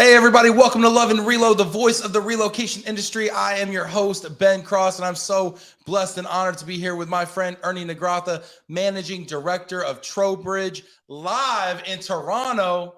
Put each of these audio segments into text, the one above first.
Hey everybody, welcome to Love and Reload, the voice of the relocation industry. I am your host, Ben Cross, and I'm so blessed and honored to be here with my friend Arun Nagratha, Managing Director of Trowbridge, live in Toronto.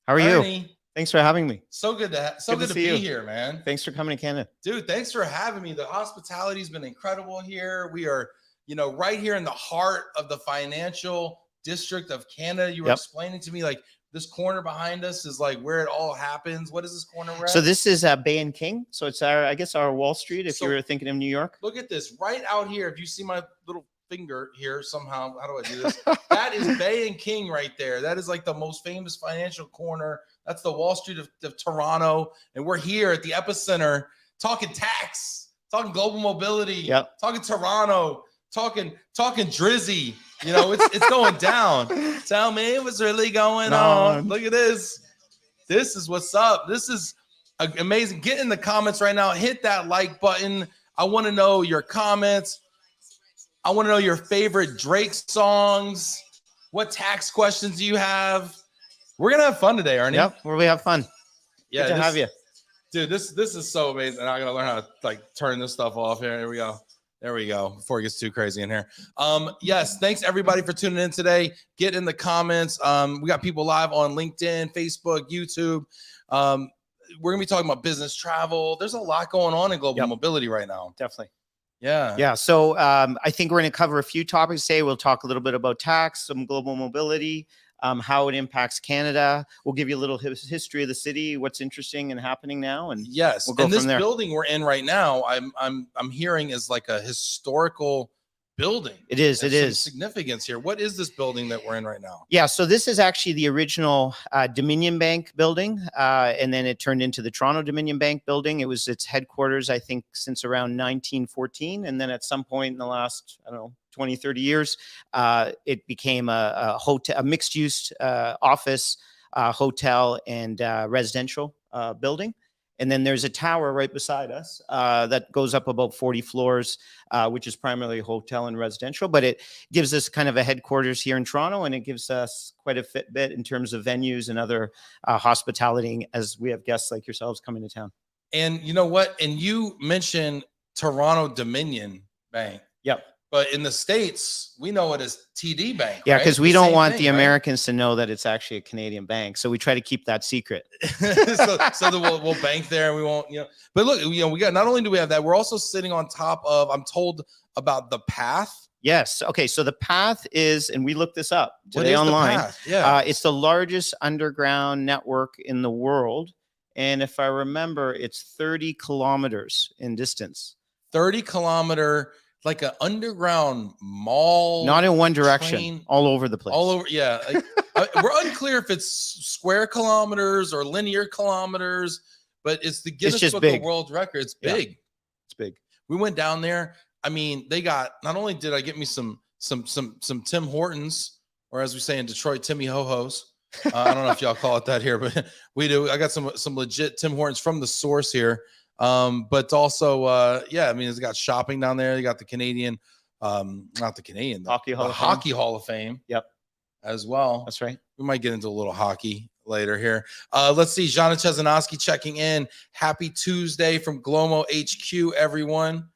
How are you? Ernie, thanks for having me. So good to be here, man. Thanks for coming to Canada. Dude, thanks for having me. The hospitality's been incredible here. We are, right here in the heart of the financial district of Canada. You were explaining to me, like, this corner behind us is like where it all happens. What is this corner we're at? So this is Bay and King. So it's I guess our Wall Street, if you were thinking of New York. Look at this right out here. If you see my little finger here somehow, how do I do this? That is Bay and King right there. That is like the most famous financial corner. That's the Wall Street of Toronto. And we're here at the epicenter talking tax, talking global mobility, talking Toronto, talking Drizzy. It's going down. Tell me what's really going on. Look at this. This is what's up. This is amazing. Get in the comments right now. Hit that like button. I want to know your comments. I want to know your favorite Drake songs. What tax questions do you have? We're going to have fun today, Arnie. Yep, we have fun. Yeah, Good to have you. Dude, this is so amazing. I got to learn how to turn this stuff off here. Here we go. There we go. Before it gets too crazy in here. Yes, thanks everybody for tuning in today. Get in the comments. We got people live on LinkedIn, Facebook, YouTube. We're gonna be talking about business travel. There's a lot going on in global mobility right now. Definitely. Yeah. So I think we're going to cover a few topics today. We'll talk a little bit about tax, some global mobility, how it impacts Canada. We'll give you a little history of the city, what's interesting and happening now, and yes, we'll go and this from there. building we're in right now, I'm hearing is like a historical building. It is. There's it is significance here. What is this building that we're in right now? Yeah, so this is actually the original Dominion Bank building, and then it turned into the Toronto Dominion Bank building. It was its headquarters, I think, since around 1914, and then at some point in the last, 20, 30 years, it became a hotel, a mixed-use office, hotel, and residential building. And then there's a tower right beside us that goes up about 40 floors, which is primarily hotel and residential. But it gives us kind of a headquarters here in Toronto, and it gives us quite a bit in terms of venues and other hospitality as we have guests like yourselves coming to town. And you know what? And you mentioned Toronto Dominion Bank. Yep. But in the States, we know it as TD Bank. Yeah, because we don't want the Americans to know that it's actually a Canadian bank. So we try to keep that secret. so that we'll bank there and we won't, But look, we got, not only do we have that, we're also sitting on top of, I'm told about the Path. Yes. Okay. So the Path is, and we looked this up today online. Yeah. It's the largest underground network in the world. And if I remember, it's 30 kilometers in distance. 30 kilometer. Like an underground mall, not in one direction, all over the place. All over, yeah. We're unclear if it's square kilometers or linear kilometers, but it's the Guinness Book of World Record. It's big. Yeah. It's big. We went down there. I mean, they got. Not only did I get me some Tim Hortons, or as we say in Detroit, Timmy Ho-Hos. I don't know if y'all call it that here, but we do. I got some legit Tim Hortons from the source here. But also, I mean, it's got shopping down there. You got the Canadian, not the Canadian, Hockey Hall of Fame. Yep. As well. That's right. We might get into a little hockey later here. Let's see. Jana Chezanowski checking in. Happy Tuesday from Glomo HQ, everyone.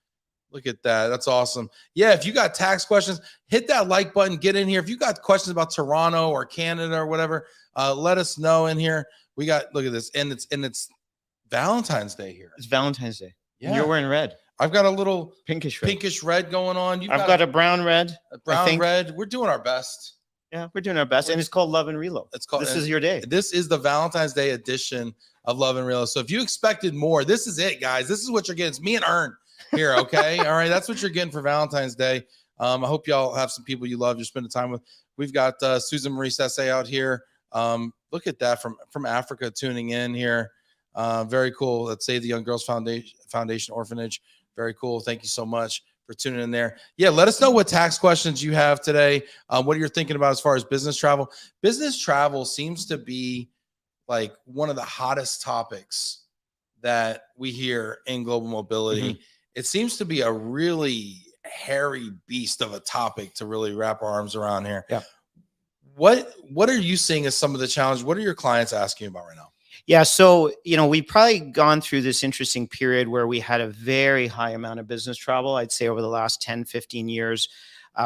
Look at that. That's awesome. Yeah. If you got tax questions, hit that like button, get in here. If you got questions about Toronto or Canada or whatever, let us know in here. We got, look at this. And it's Valentine's Day here. It's Valentine's Day. Yeah. And you're wearing red. I've got a little pinkish red going on. I've got a brown red. Red. We're doing our best. Yeah, we're doing our best. And it's called Love and Reload. This is your day. This is the Valentine's Day edition of Love and Reload. So if you expected more, this is it, guys. This is what you're getting. It's me and Ern here, okay? All right, that's what you're getting for Valentine's Day. I hope y'all have some people you love you're spending time with. We've got Susan Marie Sesse out here. Look at that from Africa tuning in here. Very cool. Let's Save the Young Girls Foundation Orphanage. Very cool. Thank you so much for tuning in there. Yeah, let us know what tax questions you have today. What you're thinking about as far as business travel. Business travel seems to be like one of the hottest topics that we hear in global mobility. Mm-hmm. It seems to be a really hairy beast of a topic to really wrap our arms around here. Yeah. What are you seeing as some of the challenges? What are your clients asking you about right now? Yeah, so we've probably gone through this interesting period where we had a very high amount of business travel. I'd say over the last 10, 15 years,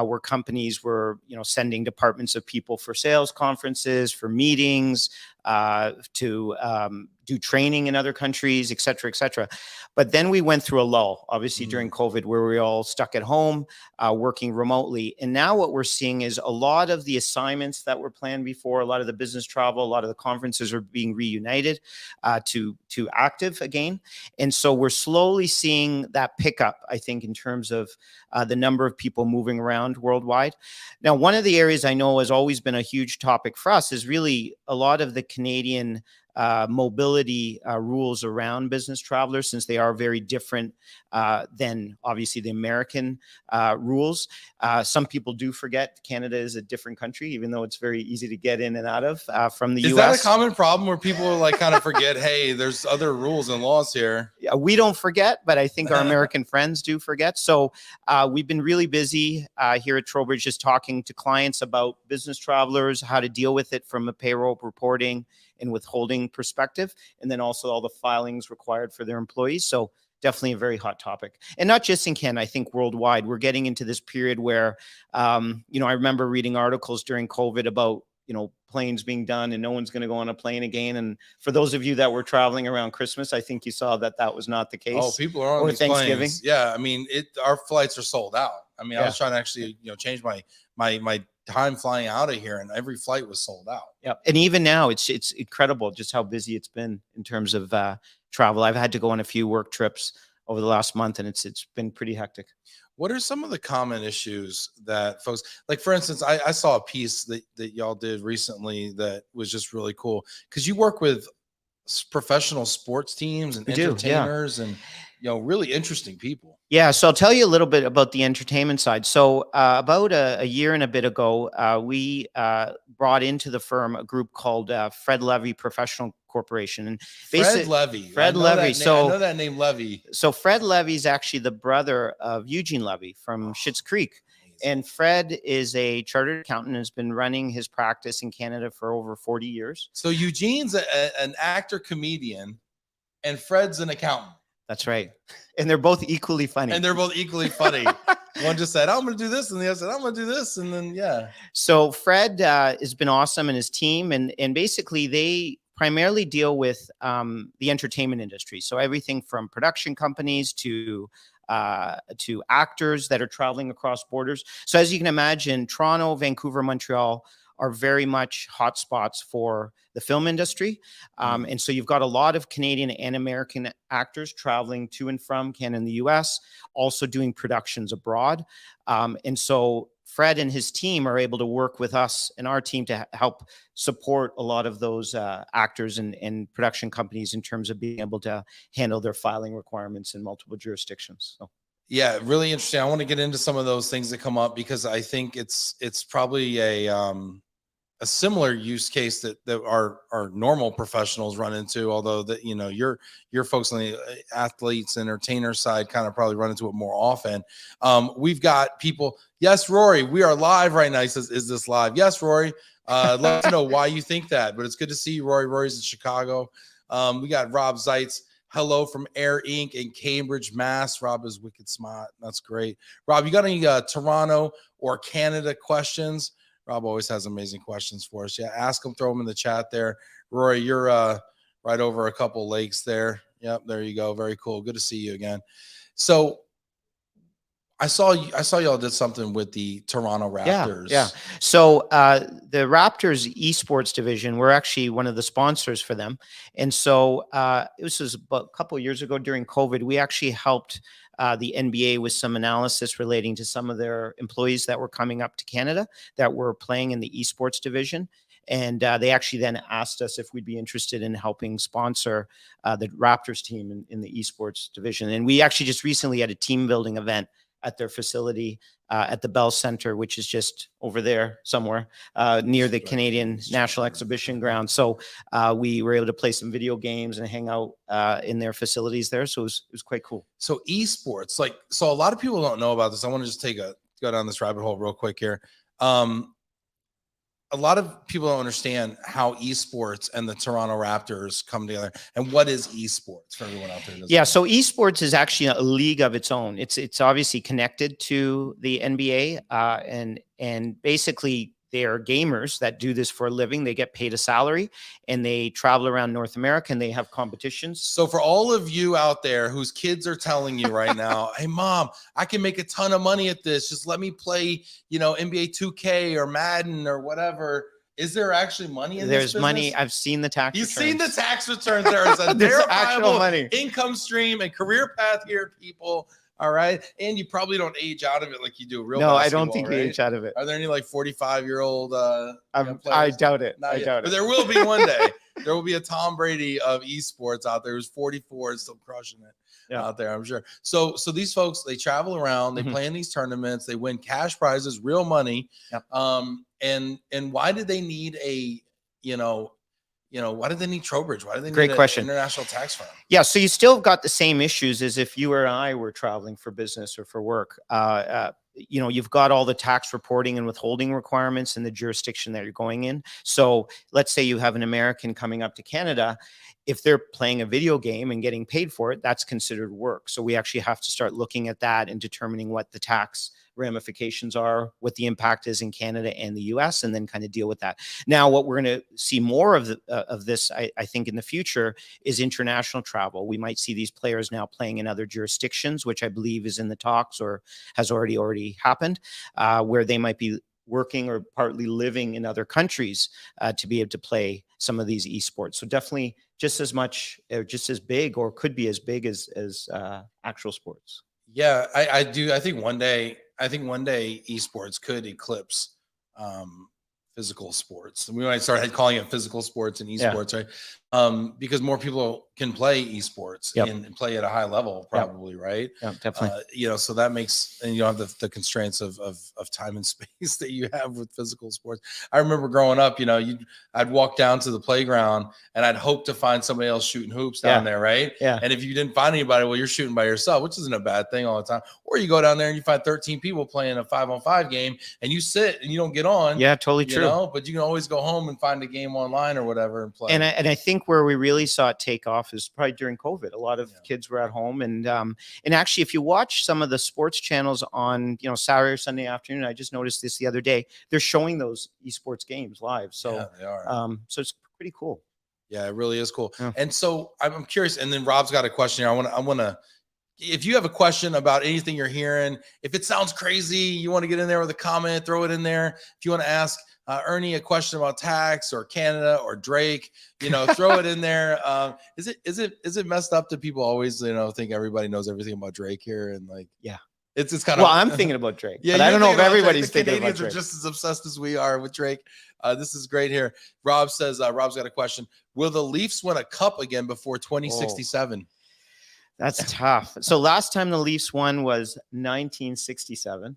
where companies were, sending departments of people for sales conferences, for meetings, to do training in other countries, et cetera, et cetera. But then we went through a lull, obviously during COVID, where we all stuck at home, working remotely. And now what we're seeing is a lot of the assignments that were planned before, a lot of the business travel, a lot of the conferences are being reunited to active again. And so we're slowly seeing that pickup, I think, in terms of the number of people moving around worldwide. Now, one of the areas I know has always been a huge topic for us is really a lot of the Canadian mobility rules around business travelers, since they are very different than obviously the American rules. Some people do forget Canada is a different country, even though it's very easy to get in and out of from the US. Is that a common problem where people are like kind of forget, hey, there's other rules and laws here? Yeah, we don't forget, but I think our American friends do forget. So we've been really busy here at Trowbridge just talking to clients about business travelers, how to deal with it from a payroll reporting and withholding perspective, and then also all the filings required for their employees. So definitely a very hot topic. And not just in Canada, I think worldwide. We're getting into this period where, I remember reading articles during COVID about, planes being done and no one's going to go on a plane again. And for those of you that were traveling around Christmas, I think you saw that was not the case. Oh, people are on these Thanksgiving. Planes. Yeah, I mean, our flights are sold out. I mean, I was trying to actually, change my time flying out of here, and every flight was sold out. Yeah, and even now, it's incredible just how busy it's been in terms of travel. I've had to go on a few work trips over the last month, and it's been pretty hectic. What are some of the common issues that folks, like, for instance, I saw a piece that y'all did recently that was just really cool, because you work with professional sports teams and entertainers and, really interesting people. Yeah, so I'll tell you a little bit about the entertainment side. So about a year and a bit ago, we brought into the firm a group called Fred Levy Professional Corporation. And Fred Levy. Fred Levy. So I know that name, Levy. So Fred Levy is actually the brother of Eugene Levy from Schitt's Creek. And Fred is a chartered accountant and has been running his practice in Canada for over 40 years. So Eugene's an actor comedian and Fred's an accountant. That's right. And they're both equally funny. One just said, I'm going to do this. And the other said, I'm going to do this. And then, yeah. So Fred has been awesome, and his team. And basically they primarily deal with the entertainment industry. So everything from production companies to actors that are traveling across borders. So as you can imagine, Toronto, Vancouver, Montreal are very much hotspots for the film industry. And so you've got a lot of Canadian and American actors traveling to and from Canada and the US, also doing productions abroad. And so Fred and his team are able to work with us and our team to help support a lot of those actors and production companies in terms of being able to handle their filing requirements in multiple jurisdictions. So. Yeah, really interesting. I want to get into some of those things that come up, because I think it's probably a similar use case that our normal professionals run into, although that your folks on the athletes entertainer side kind of probably run into it more often. We've got people. Yes, Rory, we are live right now. He says, is this live? Yes, Rory. I'd love to know why you think that, but it's good to see you, Rory. Rory's in Chicago. We got Rob Zeitz. Hello from Air Inc. in Cambridge, Mass. Rob is wicked smart. That's great. Rob, you got any Toronto or Canada questions? Rob always has amazing questions for us. Yeah, ask them, throw them in the chat there. Rory, you're right over a couple lakes there. Yep, there you go. Very cool. Good to see you again. So I saw y'all did something with the Toronto Raptors. Yeah. So the Raptors esports division, we're actually one of the sponsors for them. And so this was about a couple of years ago during COVID, we actually helped the NBA with some analysis relating to some of their employees that were coming up to Canada that were playing in the esports division. And they actually then asked us if we'd be interested in helping sponsor the Raptors team in the esports division. And we actually just recently had a team building event at their facility at the Bell Center, which is just over there somewhere near the Canadian National Exhibition Ground. So we were able to play some video games and hang out in their facilities there. So it was quite cool. So esports, so a lot of people don't know about this. I want to just go down this rabbit hole real quick here. a lot of people don't understand how esports and the Toronto Raptors come together, and what is esports for everyone out there. Yeah, so esports is actually a league of its own. It's obviously connected to the NBA, and basically they are gamers that do this for a living. They get paid a salary, and they travel around North America, and they have competitions. So for all of you out there whose kids are telling you right now, hey mom, I can make a ton of money at this. Just let me play, NBA 2K or Madden or whatever. Is there actually money in this business? Money. I've seen the tax You've returns. seen the tax returns. There is a verifiable money. income stream and career path here, people. All right. And you probably don't age out of it like you do real basketball. I don't think you age out of it. Are there any like 45-year-old I doubt it. I doubt it. But there will be one day. There will be a Tom Brady of esports out there who's 44 and still crushing it out there, I'm sure. So these folks, they travel around, they play in these tournaments, they win cash prizes, real money. Yep. And why did they need why did they need Trowbridge? Why did they need an international tax firm? Yeah, so you still got the same issues as if you or I were traveling for business or for work. You've got all the tax reporting and withholding requirements in the jurisdiction that you're going in. So let's say you have an American coming up to Canada. If they're playing a video game and getting paid for it, that's considered work. So we actually have to start looking at that and determining what the tax ramifications are, what the impact is in Canada and the US, and then kind of deal with that. Now, what we're going to see more of this, I think, in the future is international travel. We might see these players now playing in other jurisdictions, which I believe is in the talks or has already happened, where they might be working or partly living in other countries to be able to play some of these esports. So definitely just as much, or just as big, or could be as big as actual sports. Yeah, I do. I think one day esports could eclipse physical sports. We might start calling it physical sports and esports, right? Because more people can play esports and play at a high level, probably, right? Yeah, definitely. So that makes, and you don't have the constraints of time and space that you have with physical sports. I remember growing up, I'd walk down to the playground and I'd hope to find somebody else shooting hoops down there, right? Yeah. And if you didn't find anybody, well, you're shooting by yourself, which isn't a bad thing all the time. Or you go down there and you find 13 people playing a 5-on-5 game and you sit and you don't get on. Yeah, totally true. But you can always go home and find a game online or whatever and play. And I think where we really saw it take off is probably during COVID. A lot of kids were at home, and actually, if you watch some of the sports channels on Saturday or Sunday afternoon, I just noticed this the other day, they're showing those esports games live. So they are. So it's pretty cool. Yeah, it really is cool. Yeah. And so I'm curious. And then Rob's got a question here. I want to. If you have a question about anything you're hearing, if it sounds crazy, you want to get in there with a comment, throw it in there. If you want to ask Ernie a question about tax or Canada or Drake, throw it in there. Is it messed up that people always, think everybody knows everything about Drake here? And it's kind of, well, I'm thinking about Drake, yeah, but I don't know if everybody's thinking about Drake. Canadians are just as obsessed as we are with Drake. This is great here. Rob says, Rob's got a question. Will the Leafs win a cup again before 2067? That's tough. So last time the Leafs won was 1967,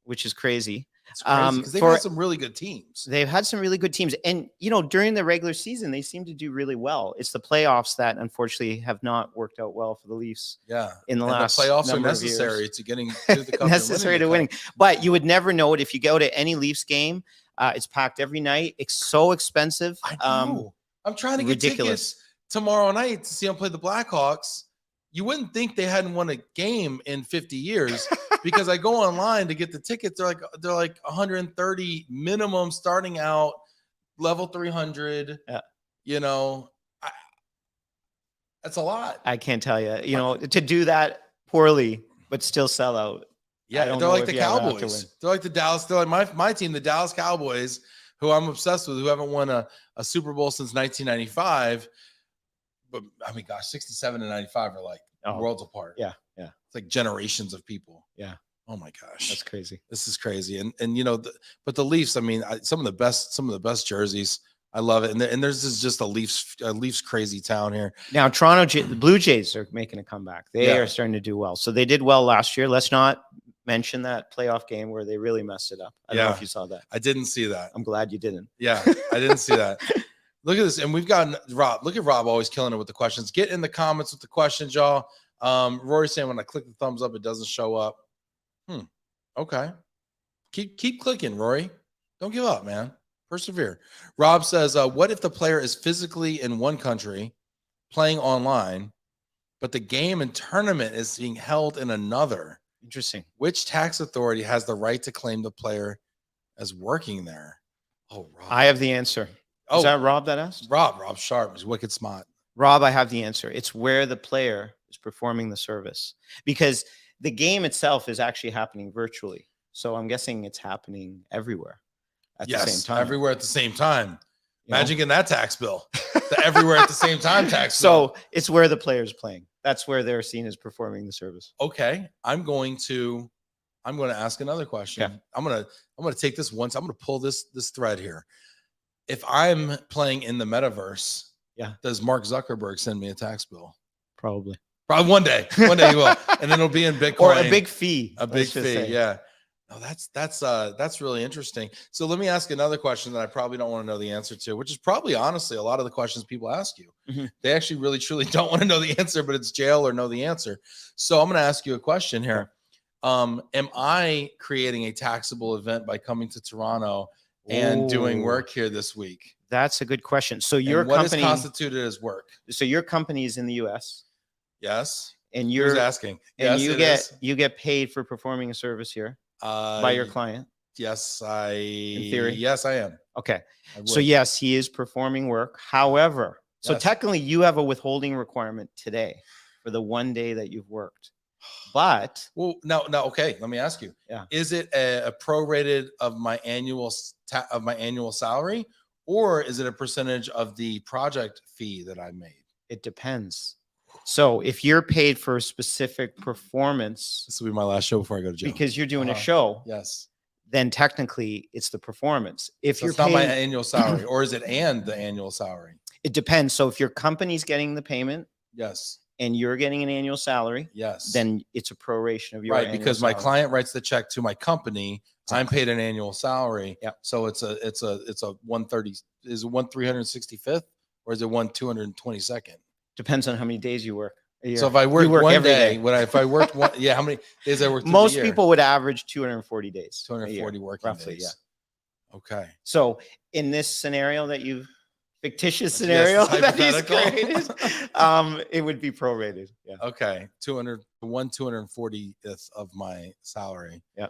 which is crazy. It's crazy because they've had some really good teams. They've had some really good teams. And, during the regular season, they seem to do really well. It's the playoffs that unfortunately have not worked out well for the Leafs. Yeah. In the last playoffs are necessary to getting to the cup. Necessary to winning. But you would never know it if you go to any Leafs game. It's packed every night. It's so expensive. I know. I'm trying to get tickets tomorrow night to see them play the Blackhawks. You wouldn't think they hadn't won a game in 50 years because I go online to get the tickets. They're like 130 minimum starting out, level 300. Yeah. That's a lot. I can't tell you, to do that poorly, but still sell out. Yeah. They're like the Cowboys. They're like the Dallas. They're like my team, the Dallas Cowboys, who I'm obsessed with, who haven't won a Super Bowl since 1995. But I mean, gosh, 67 and 95 are like worlds apart. Yeah. It's like generations of people. Yeah. Oh my gosh, that's crazy. This is crazy. And but the Leafs. I mean, some of the best jerseys. I love it. And there's just a Leafs crazy town here. Now, the Blue Jays are making a comeback. They are starting to do well. So they did well last year. Let's not mention that playoff game where they really messed it up. I don't know if you saw that. I didn't see that. I'm glad you didn't. Yeah, I didn't see that. Look at this. And we've got Rob. Look at Rob always killing it with the questions. Get in the comments with the questions, y'all. Rory's saying when I click the thumbs up, it doesn't show up. Okay. Keep clicking, Rory. Don't give up, man. Persevere. Rob says, what if the player is physically in one country playing online, but the game and tournament is being held in another? Interesting. Which tax authority has the right to claim the player as working there? Oh, Rob. I have the answer. Oh, Is that Rob that asked? Rob Sharp is wicked smart. Rob, I have the answer. It's where the player is performing the service, because the game itself is actually happening virtually. So I'm guessing it's happening everywhere at the same time. Everywhere at the same time. You know? Imagine getting that tax bill. The everywhere at the same time tax bill. So it's where the player's playing. That's where they're seen as performing the service. Okay. I'm going to ask another question. Yeah. I'm gonna take this once. I'm gonna pull this thread here. If I'm playing in the metaverse, does Mark Zuckerberg send me a tax bill? Probably one day he will, and then it'll be in Bitcoin or a big fee. A big fee, yeah. No, that's really interesting. So let me ask another question that I probably don't want to know the answer to, which is probably honestly a lot of the questions people ask you. They actually really truly don't want to know the answer, but it's jail or know the answer. So I'm going to ask you a question here. Am I creating a taxable event by coming to Toronto and doing work here this week? That's a good question. So your what company is constituted as work? So your company is in the US. Yes. And you're Who's asking? And yes, you get paid for performing a service here by your client. Yes, in theory. Yes, I am. Okay. So yes, he is performing work. However, so technically you have a withholding requirement today for the 1 day that you've worked. But no, okay. Let me ask you. Is it a prorated of my annual salary, or is it a percentage of the project fee that I made? It depends. So if you're paid for a specific performance, this will be my last show before I go to jail. Because you're doing a show. Yes. Then technically it's the performance. If you're not my annual salary, or is it the annual salary? It depends. So if your company's getting the payment, yes, and you're getting an annual salary, yes, then it's a proration of your right, because my client writes the check to my company. Exactly. I'm paid an annual salary. Yeah. So it's a 130. Is it 1/365th or is it 1/222nd? Depends on how many days you work. So if I work one day, if I worked one, how many days I work? Most people would average 240 days. 240 working roughly, days. Yeah. Okay. So in this scenario that you've fictitious scenario that he's created, it would be prorated. Yeah. Okay. 240th of my salary. Yeah.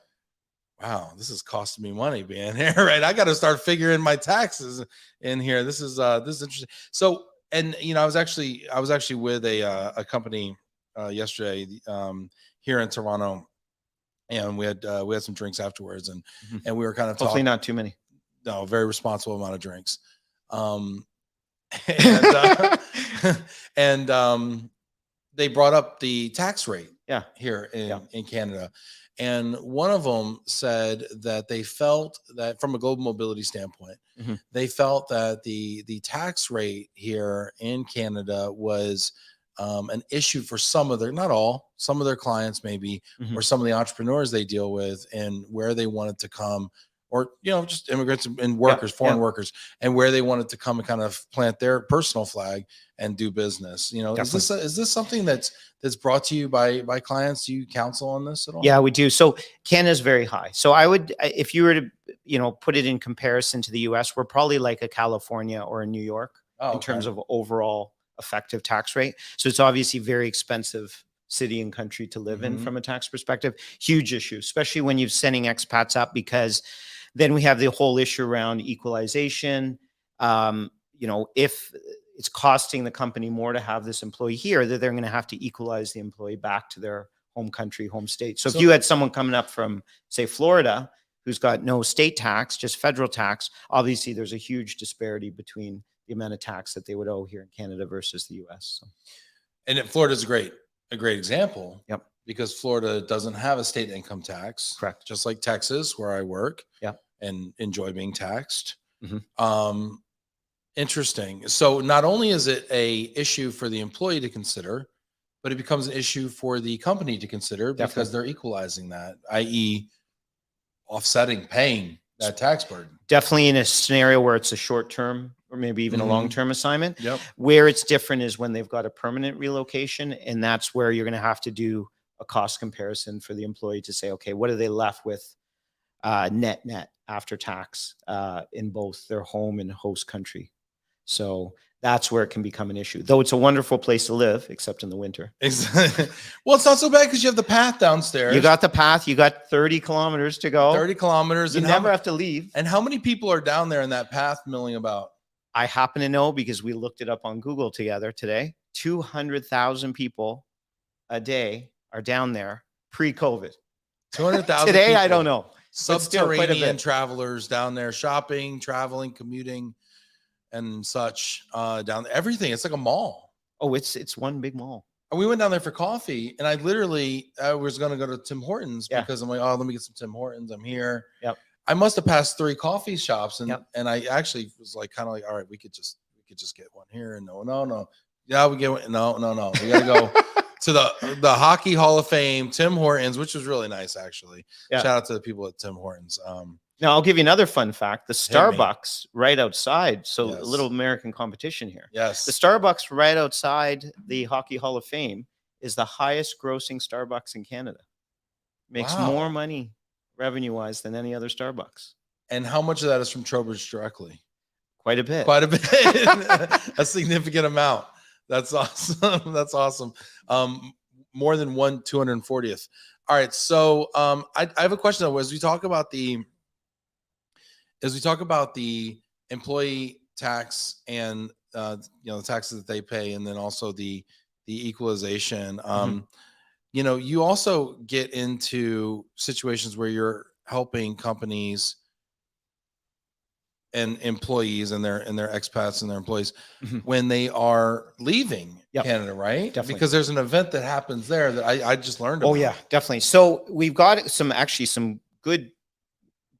Wow, this is costing me money being here, right? I got to start figuring my taxes in here. This is interesting. So, and I was actually with a company yesterday here in Toronto, and we had some drinks afterwards, and we were kind of hopefully not too many. No, very responsible amount of drinks. And they brought up the tax rate here in Canada. And one of them said that they felt that from a global mobility standpoint, they felt that the tax rate here in Canada was an issue for some of their, not all, some of their clients maybe, or some of the entrepreneurs they deal with, and where they wanted to come, or just immigrants and workers, foreign workers, and where they wanted to come and kind of plant their personal flag and do business. Is this something that's brought to you by clients? Do you counsel on this at all? Yeah, we do. So Canada's very high. So I would, if you were to put it in comparison to the US, we're probably like a California or a New York in terms of overall effective tax rate. So it's obviously very expensive city and country to live in from a tax perspective. Huge issue, especially when you're sending expats up, because then we have the whole issue around equalization. If it's costing the company more to have this employee here, that they're going to have to equalize the employee back to their home country, home state. So if you had someone coming up from, say, Florida, who's got no state tax, just federal tax, obviously there's a huge disparity between the amount of tax that they would owe here in Canada versus the US. So. And Florida's a great example. Yep. Because Florida doesn't have a state income tax. Correct. Just like Texas, where I work. Yeah. And enjoy being taxed. Interesting. So not only is it a issue for the employee to consider, but it becomes an issue for the company to consider because they're equalizing that, i.e. offsetting, paying that tax burden. Definitely in a scenario where it's a short-term or maybe even a long-term assignment. Yep. Where it's different is when they've got a permanent relocation, and that's where you're going to have to do a cost comparison for the employee to say, okay, what are they left with net after tax in both their home and host country. So that's where it can become an issue. Though it's a wonderful place to live, except in the winter. Exactly. Well, it's not so bad because you have the path downstairs. You got the path. You got 30 kilometers to go. 30 kilometers. You and never have to leave. And how many people are down there in that path milling about? I happen to know because we looked it up on Google together today. 200,000 people a day are down there pre-COVID. 200,000 today, people. I don't know. Subterranean travelers down there shopping, traveling, commuting, and such down there. Everything. It's like a mall. Oh, it's one big mall. And we went down there for coffee, and I literally was going to go to Tim Hortons because I'm like, oh, let me get some Tim Hortons. I'm here. Yep. I must have passed 3 coffee shops, and Yep. and I actually was like, kind of like, all right, we could just get one here. And no. Yeah, we get one. No. We got to go to the Hockey Hall of Fame, Tim Hortons, which was really nice, actually. Yeah. Shout out to the people at Tim Hortons. Now, I'll give you another fun fact. The Hit me. Starbucks right outside. So Yes. a little American competition here. Yes. The Starbucks right outside the Hockey Hall of Fame is the highest grossing Starbucks in Canada. Makes Wow. more money revenue-wise than any other Starbucks. And how much of that is from Trowbridge directly? Quite a bit. Quite a bit. A significant amount. That's awesome. That's awesome. More than 240th. All right. So I have a question though. As we talk about the employee tax and the taxes that they pay, and then also the equalization, you also get into situations where you're helping companies and employees and their expats and their employees when they are leaving Canada, right? Definitely. Because there's an event that happens there that I just learned about. Oh yeah, definitely. So we've got some good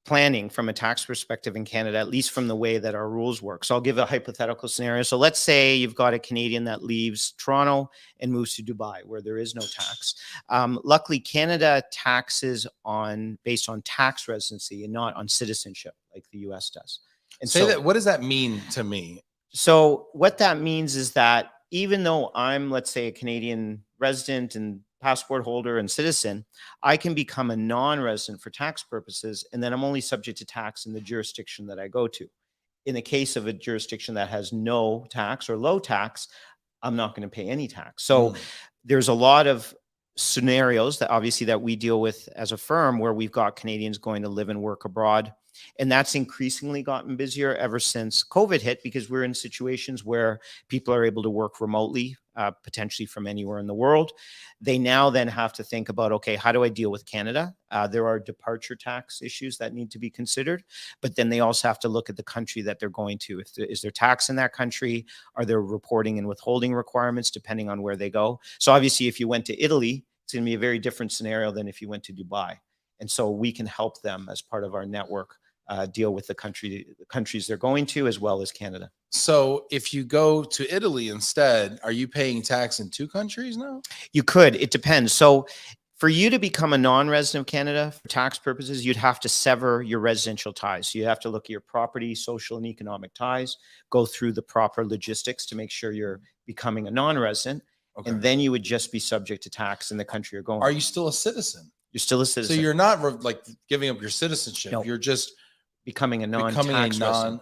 planning from a tax perspective in Canada, at least from the way that our rules work. So I'll give a hypothetical scenario. So let's say you've got a Canadian that leaves Toronto and moves to Dubai, where there is no tax. Luckily, Canada taxes based on tax residency and not on citizenship like the US does. And what does that mean to me? So what that means is that even though I'm, let's say, a Canadian resident and passport holder and citizen, I can become a non-resident for tax purposes, and then I'm only subject to tax in the jurisdiction that I go to. In the case of a jurisdiction that has no tax or low tax, I'm not going to pay any tax. So there's a lot of scenarios that obviously that we deal with as a firm where we've got Canadians going to live and work abroad. And that's increasingly gotten busier ever since COVID hit, because we're in situations where people are able to work remotely, potentially from anywhere in the world. They now then have to think about, okay, how do I deal with Canada? There are departure tax issues that need to be considered, but then they also have to look at the country that they're going to. Is there tax in that country? Are there reporting and withholding requirements depending on where they go? So obviously, if you went to Italy, it's going to be a very different scenario than if you went to Dubai. And so we can help them as part of our network deal with the countries they're going to, as well as Canada. So if you go to Italy instead, are you paying tax in 2 countries now? You could. It depends. So for you to become a non-resident of Canada for tax purposes, you'd have to sever your residential ties. So you have to look at your property, social, and economic ties, go through the proper logistics to make sure you're becoming a non-resident. Okay. And then you would just be subject to tax in the country you're going. Are you still a citizen? You're still a citizen. So you're not like giving up your citizenship. No. You're just becoming a non-resident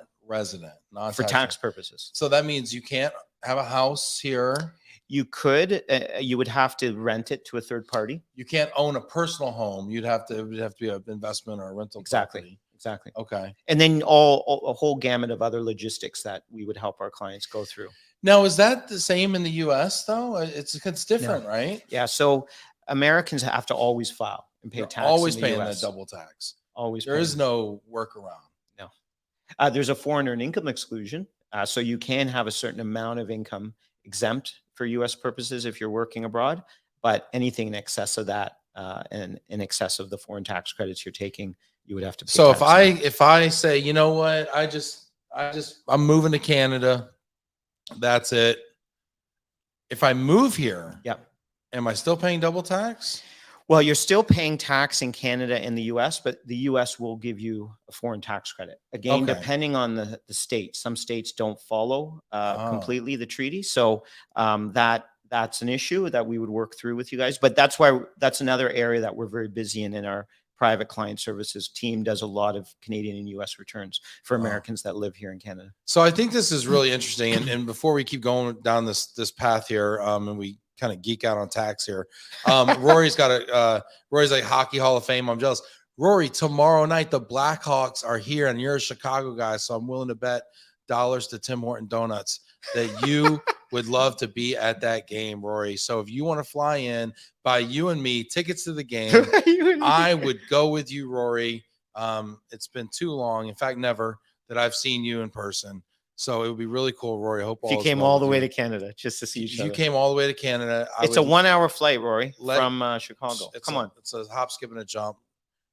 for tax purposes. So that means you can't have a house here. You could. You would have to rent it to a third party. You can't own a personal home. It would have to be an investment or a rental. Exactly. Exactly. Okay. And then a whole gamut of other logistics that we would help our clients go through. Now, is that the same in the U.S. though? It's different, right? Yeah. So Americans have to always file and pay tax. Always paying that double tax. Always. There is no workaround. No. There's a foreign earned income exclusion. So you can have a certain amount of income exempt for U.S. purposes if you're working abroad, but anything in excess of that and in excess of the foreign tax credits you're taking, you would have to pay So tax if I say, you know what, I'm moving to Canada, that's it. If I move here, am I still paying double tax? Well, you're still paying tax in Canada and the U.S., but the U.S. will give you a foreign tax credit. Again, depending on the state. Some states don't follow completely the treaty. So that's an issue that we would work through with you guys. But that's another area that we're very busy in our private client services team does a lot of Canadian and US returns for Wow. Americans that live here in Canada. So I think this is really interesting. And before we keep going down this path here, and we kind of geek out on tax here, Rory's got Rory's like Hockey Hall of Fame. I'm jealous. Rory, tomorrow night the Blackhawks are here, and you're a Chicago guy, so I'm willing to bet dollars to Tim Horton Donuts that you would love to be at that game, Rory. So if you want to fly in, buy you and me tickets to the game, I would go with you, Rory. It's been too long, in fact, never, that I've seen you in person. So it would be really cool, Rory. I hope If you came all the way to Canada just to see each other. You came all the way to Canada. It's a 1 hour flight, Rory, from Chicago. Come on. It's a hop, skip, and a jump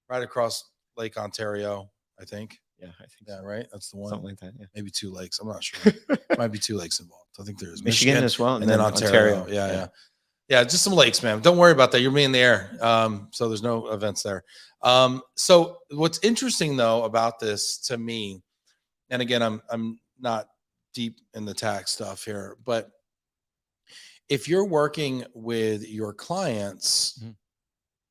right across Lake Ontario, I think. Yeah, I think Yeah, right. That's the one. something like that. Yeah. Maybe 2 lakes. I'm not sure. Might be 2 lakes involved. I think there is Michigan as well, and then Ontario. Yeah. Just some lakes, man. Don't worry about that. You're in the air. So there's no events there. So what's interesting though about this to me, and again, I'm not deep in the tax stuff here, but if you're working with your clients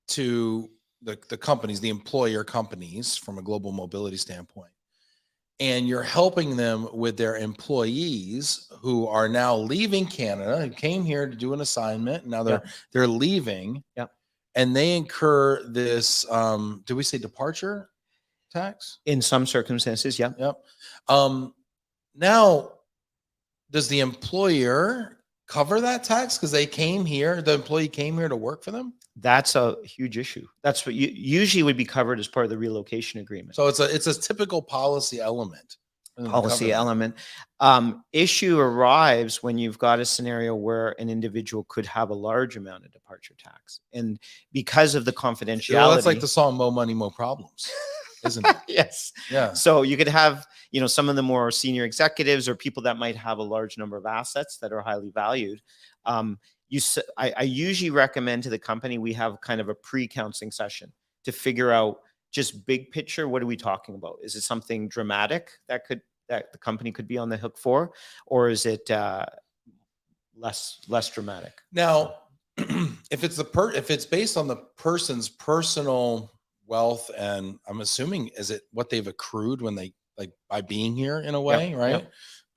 to the companies, the employer companies from a global mobility standpoint, and you're helping them with their employees who are now leaving Canada, who came here to do an assignment, and now they're leaving. Yeah. And they incur this, do we say departure tax? In some circumstances, yeah. Yep. Now, does the employer cover that tax because they came here, the employee came here to work for them? That's a huge issue. That's what usually would be covered as part of the relocation agreement. So it's a typical policy element. Issue arrives when you've got a scenario where an individual could have a large amount of departure tax, and because of the confidentiality, well, that's like the song "Mo Money, Mo Problems," isn't it? Yes. Yeah. So you could have, some of the more senior executives or people that might have a large number of assets that are highly valued. I usually recommend to the company, we have kind of a pre-counseling session to figure out just big picture. What are we talking about? Is it something dramatic that the company could be on the hook for, or is it less dramatic? Now, if it's based on the person's personal wealth, and I'm assuming, is it what they've accrued when they by being here in a way, right?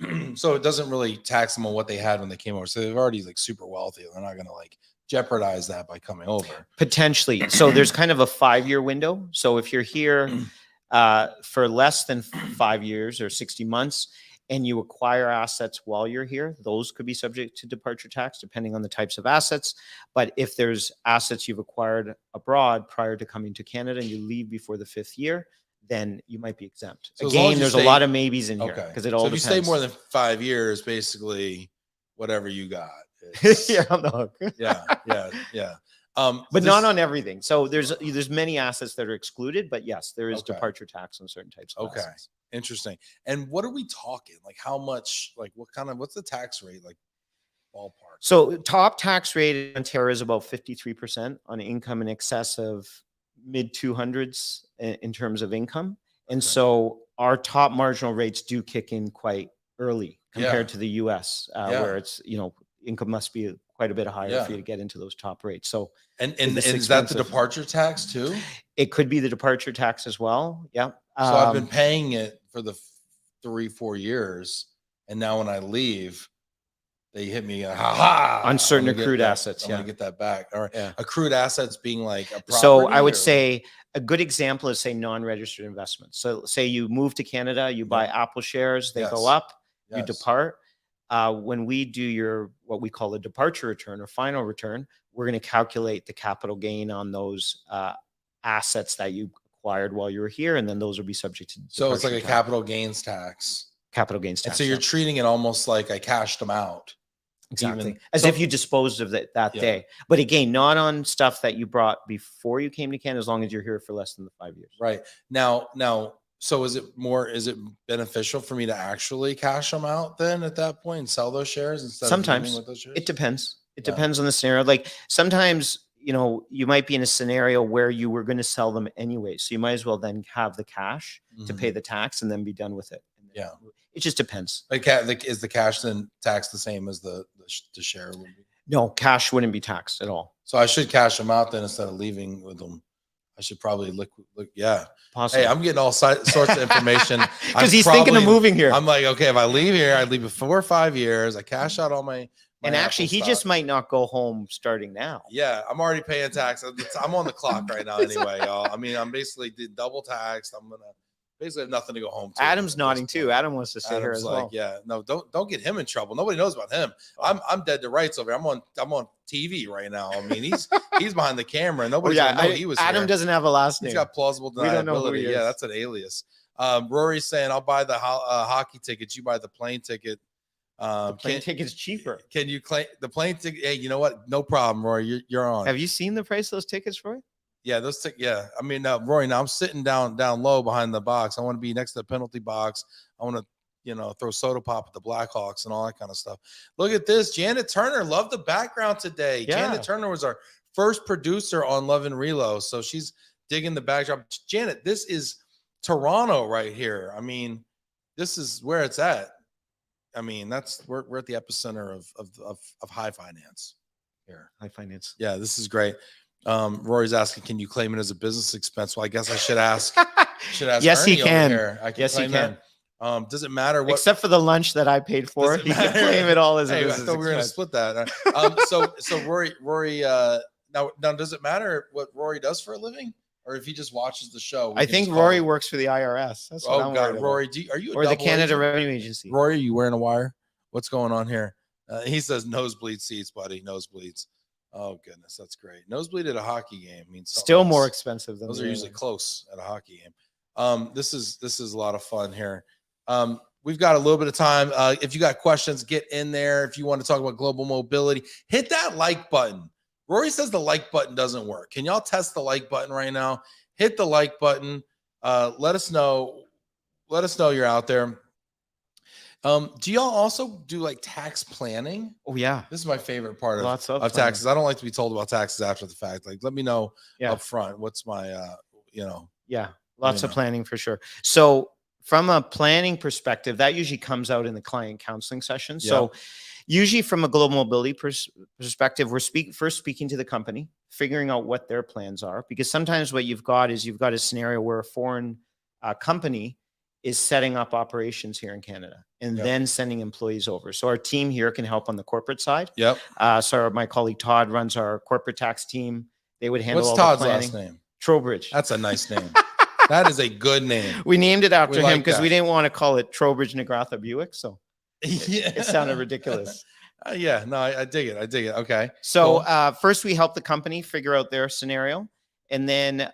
Yep. So it doesn't really tax them on what they had when they came over. So they've already super wealthy. They're not going to jeopardize that by coming over. Potentially. So there's kind of a 5-year window. So if you're here for less than 5 years or 60 months and you acquire assets while you're here, those could be subject to departure tax depending on the types of assets. But if there's assets you've acquired abroad prior to coming to Canada and you leave before the 5th year, then you might be exempt. So again, there's a lot of maybes in here because it all depends. If you stay more than 5 years, basically whatever you got. Yeah, on the hook. Yeah. But not on everything. So there's many assets that are excluded, but yes, there is departure tax on certain types of assets. Interesting. And what are we talking? How much, what's the tax rate, ballpark? So top tax rate in Ontario is about 53% on income in excess of mid 200s in terms of income. And so our top marginal rates do kick in quite early compared to the US, where it's, income must be quite a bit higher for you to get into those top rates. So, and is that the departure tax too? It could be the departure tax as well. Yeah. So I've been paying it for the 3-4 years, and now when I leave, they hit me on certain accrued assets. I'm gonna get that back. All right. Yeah. Accrued assets being a property. So I would say a good example is non-registered investments. So say you move to Canada, you buy Apple shares, they go up, you depart. When we do what we call a departure return or final return, we're going to calculate the capital gain on those assets that you acquired while you were here, and then those will be subject to. So it's like a capital gains tax. Capital gains tax. And so you're treating it almost like I cashed them out. Exactly. As if you disposed of it that day. But again, not on stuff that you brought before you came to Canada, as long as you're here for less than the 5 years. Right. Now, so is it beneficial for me to actually cash them out then at that point and sell those shares instead of leaving with those shares? It depends. It depends on the scenario. Sometimes, you might be in a scenario where you were going to sell them anyway. So you might as well then have the cash to pay the tax and then be done with it. Yeah. It just depends. Is the cash then taxed the same as the share would be? No, cash wouldn't be taxed at all. So I should cash them out then instead of leaving with them. I should probably look. Yeah. Possible. Hey, I'm getting all sorts of information because he's thinking of moving here. I'm like, okay, if I leave here, I leave it 4 or 5 years. I cash out all my and actually, Apple he stock. just might not go home starting now. Yeah, I'm already paying tax. I'm on the clock right now anyway, y'all. I mean, I'm basically double taxed. I'm gonna basically have nothing to go home to. Adam's nodding too. Adam wants to stay here as well. Yeah, no, don't get him in trouble. Nobody knows about him. I'm dead to rights over here. I'm on TV right now. I mean, he's behind the camera. Nobody's gonna know he was Adam here. doesn't have a last name. He's got plausible deniability. We don't know who he is. Yeah, that's an alias. Rory's saying, I'll buy the hockey tickets. You buy the plane ticket. The plane ticket's cheaper. Can you claim the plane ticket? Hey, you know what? No problem, Rory. You're on. Have you seen the price of those tickets, Roy? Yeah, yeah. I mean, Rory, now I'm sitting down low behind the box. I want to be next to the penalty box. I want to, throw soda pop at the Blackhawks and all that kind of stuff. Look at this. Janet Turner, love the background today. Yeah. Janet Turner was our first producer on Love and Relo. So she's digging the backdrop. Janet, this is Toronto right here. I mean, this is where it's at. I mean, we're at the epicenter of high finance here. High finance. Yeah, this is great. Rory's asking, can you claim it as a business expense? Well, I guess I should ask. Yes, Ernie he can. Here. Yes, he can. Does it matter what? Except for the lunch that I paid for, he can claim it all as a business I thought we were going to split that. So Rory, now does it matter what Rory does for a living, or if he just watches the show? I think Rory works for the IRS. That's what I'm God, Rory, are you or the Canada Revenue Agency? Rory, are you wearing a wire? What's going on here? He says nosebleed seats, buddy. Nosebleeds. Oh goodness, that's great. Nosebleed at a hockey game means still more expensive than those are usually close at a hockey game. This is a lot of fun here. We've got a little bit of time. If you got questions, get in there. If you want to talk about global mobility, hit that like button. Rory says the like button doesn't work. Can y'all test the like button right now? Hit the like button. Let us know. Let us know you're out there. Do y'all also do like tax planning? Oh yeah, this is my favorite part of taxes. I don't like to be told about taxes after the fact. Like, let me know up front. What's my lots of planning for sure. So from a planning perspective, that usually comes out in the client counseling session. So usually from a global mobility perspective, we're first speaking to the company, figuring out what their plans are, because sometimes what you've got a scenario where a foreign company is setting up operations here in Canada and then sending employees over. So our team here can help on the corporate side. Yep. So my colleague Todd runs our corporate tax team. They would handle all Todd's the planning. Last name? Trowbridge. That's a nice name. That is a good name. We named it after him because we didn't want to call it Trowbridge Nagratha Buick. So it sounded ridiculous. I dig it. Okay. So first we help the company figure out their scenario, and then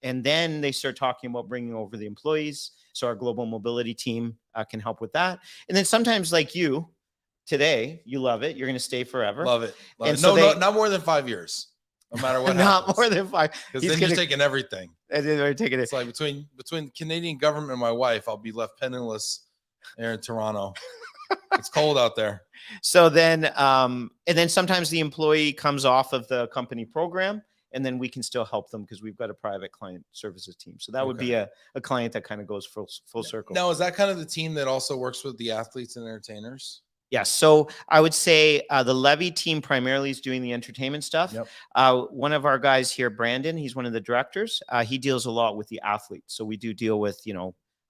they start talking about bringing over the employees. So our global mobility team can help with that. And then sometimes, like you today, you love it. You're going to stay forever. Love it. And no, not more than 5 years. No matter what happens. Not more than 5. Because then you're taking everything. They're taking it. It's like between Canadian government and my wife, I'll be left penniless there in Toronto. It's cold out there. So then, and then sometimes the employee comes off of the company program, and then we can still help them because we've got a private client services team. So that would be a client that kind of goes full circle. Now, is that kind of the team that also works with the athletes and entertainers? Yes. So I would say the Levy team primarily is doing the entertainment stuff. Yep. One of our guys here, Brandon, he's one of the directors. He deals a lot with the athletes. So we do deal with,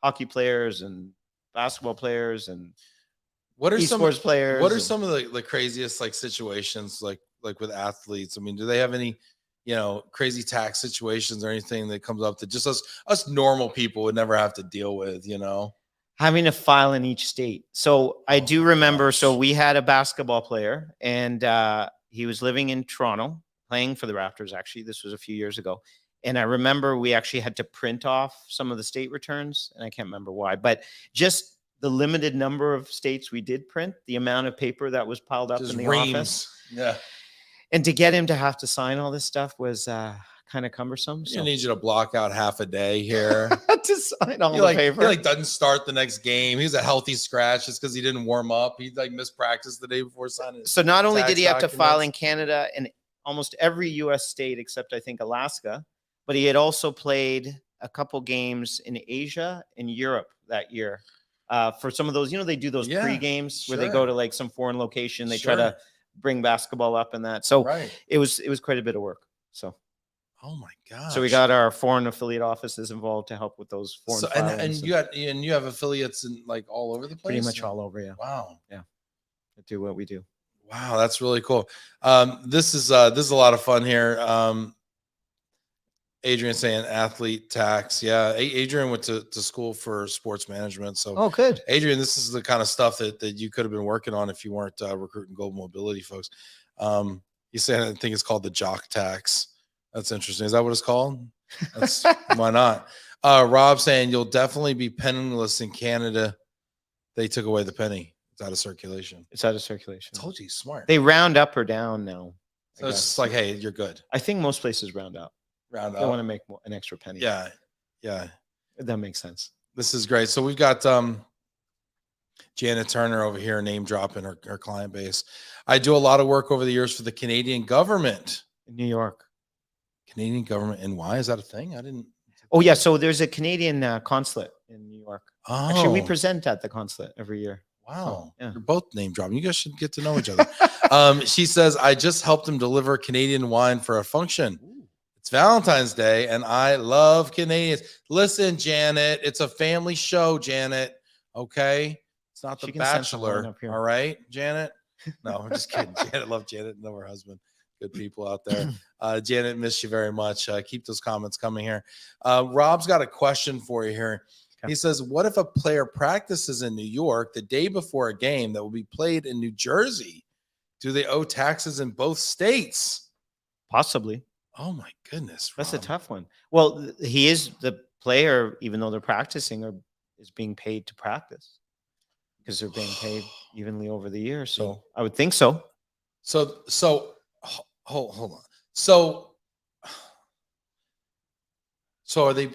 hockey players and basketball players and esports players. What are some of the craziest situations like with athletes? I mean, do they have any crazy tax situations or anything that comes up that just us normal people would never have to deal with, Having to file in each state. So I do remember, so we had a basketball player and he was living in Toronto playing for the Raptors. Actually, this was a few years ago. And I remember we actually had to print off some of the state returns, and I can't remember why, but just the limited number of states we did print, the amount of paper that was piled up in the office. Yeah. And to get him to have to sign all this stuff was kind of cumbersome. So. I need you to block out half a day here to sign all the paper. He doesn't start the next game. He's a healthy scratch just because he didn't warm up. He missed practice the day before signing. So not only did he have to file in Canada and almost every U.S. state except I think Alaska, but he had also played a couple games in Asia and Europe that year. For some of those, they do those pre-games where they go to some foreign location. They try to bring basketball up and that. So it was quite a bit of work. So Oh my gosh. So we got our foreign affiliate offices involved to help with those foreign So, filings. and you have affiliates in like all over the place? Pretty much all over, yeah. Wow. Yeah. To do what we do. Wow, that's really cool. This is a lot of fun here. Adrian saying athlete tax. Yeah, Adrian went to school for sports management. So, Oh, good. Adrian, this is the kind of stuff that you could have been working on if you weren't recruiting global mobility folks. He's saying I think it's called the jock tax. That's interesting. Is that what it's called? That's why not? Rob saying you'll definitely be penniless in Canada. They took away the penny. It's out of circulation. It's out of circulation. I told you, he's smart. They round up or down now. So it's just like, hey, you're good. I think most places round up. Round up. They want to make an extra penny. Yeah. Yeah. That makes sense. This is great. So we've got Janet Turner over here name dropping her client base. I do a lot of work over the years for the Canadian government. In New York. Canadian government. And why is that a thing? I didn't. Oh, yeah. So there's a Canadian consulate in New York. Oh. Actually, we present at the consulate every year. Wow. So, yeah. You're both name dropping. You guys should get to know each other. She says, I just helped him deliver Canadian wine for a function. Ooh. It's Valentine's Day, and I love Canadians. Listen, Janet, it's a family show, Janet. Okay? It's not The Bachelor. All right, Janet? No, I'm just kidding. Janet, love Janet. Know her husband. Good people out there. Janet, miss you very much. Keep those comments coming here. Rob's got a question for you here. Okay. He says, what if a player practices in New York the day before a game that will be played in New Jersey? Do they owe taxes in both states? Possibly. Oh my goodness. That's a tough one. Well, he is the player, even though they're practicing, or is being paid to practice because they're being paid evenly over the year. So I would think so. So hold on. So are they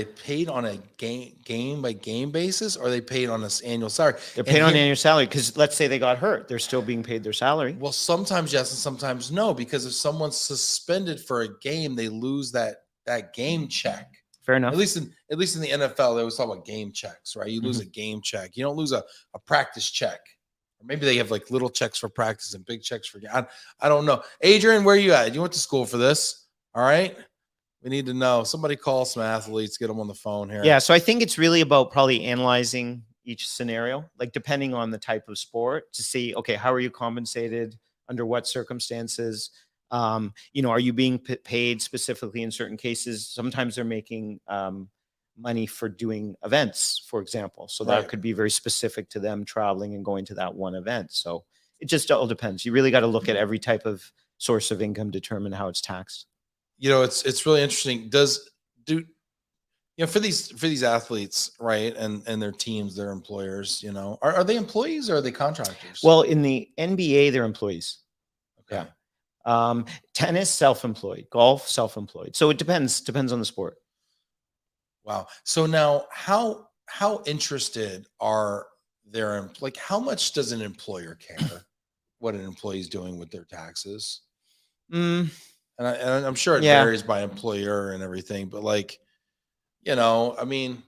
paid on a game by game basis, or are they paid on an annual salary? They're paid on annual salary because let's say they got hurt, they're still being paid their salary. Well, sometimes yes and sometimes no, because if someone's suspended for a game, they lose that game check. Fair enough. At least in the NFL, they always talk about game checks, right? You lose a game check. You don't lose a practice check. Or maybe they have like little checks for practice and big checks for game. I don't know. Adrian, where are you at? You went to school for this. All right. We need to know. Somebody call some athletes, get them on the phone here. Yeah. So I think it's really about probably analyzing each scenario, like depending on the type of sport, to see, okay, how are you compensated? Under what circumstances? Are you being paid specifically in certain cases? Sometimes they're making money for doing events, for example. So that could be very specific to them traveling and going to that one event. So it just all depends. You really got to look at every type of source of income, determine how it's taxed. It's really interesting. For these athletes, right, and their teams, their employers, are they employees or are they contractors? Well, in the NBA, they're employees. Okay. Yeah. Tennis, self-employed. Golf, self-employed. So it depends on the sport. Wow. So now, how interested are their how much does an employer care what an employee is doing with their taxes? And I'm sure it varies by employer and everything, but I mean,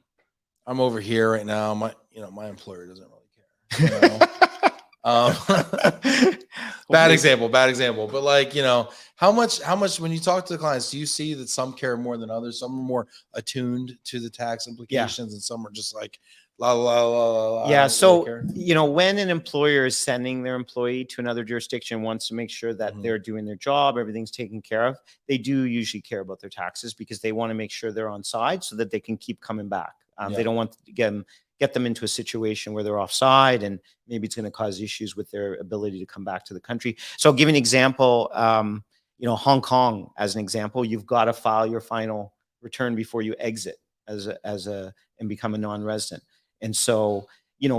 I'm over here right now. My employer doesn't really care. Bad example. But how much when you talk to the clients, do you see that some care more than others? Some are more attuned to the tax implications, and some are just like la la la la. Yeah. So when an employer is sending their employee to another jurisdiction, wants to make sure that they're doing their job, everything's taken care of, they do usually care about their taxes because they want to make sure they're on side so that they can keep coming back. They don't want to get them into a situation where they're offside and maybe it's going to cause issues with their ability to come back to the country. So I'll give you an example. Hong Kong, as an example, you've got to file your final return before you exit and become a non-resident. And so,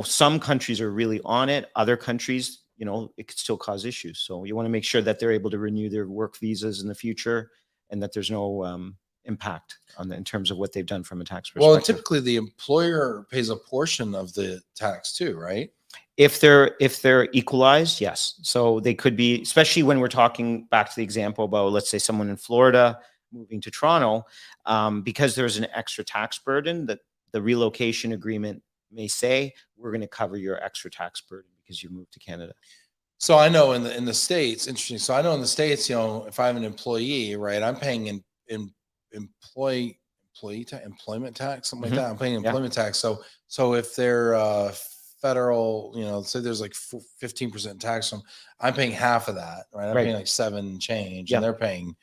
some countries are really on it. Other countries, it could still cause issues. So you want to make sure that they're able to renew their work visas in the future and that there's no impact in terms of what they've done from a tax perspective. Well, typically the employer pays a portion of the tax too, right? If they're equalized, yes. So they could be, especially when we're talking back to the example about, let's say, someone in Florida moving to Toronto, because there's an extra tax burden that the relocation agreement may say, we're going to cover your extra tax burden because you moved to Canada. So I know in the States, interesting. So I know in the States, if I have an employee, right, I'm paying employment tax, something like Mhm. that. I'm paying Yeah. employment tax. So if they're federal, say there's like 15% tax on, I'm paying half of that, right? I'm Right. paying like 7 change, Yeah. and they're paying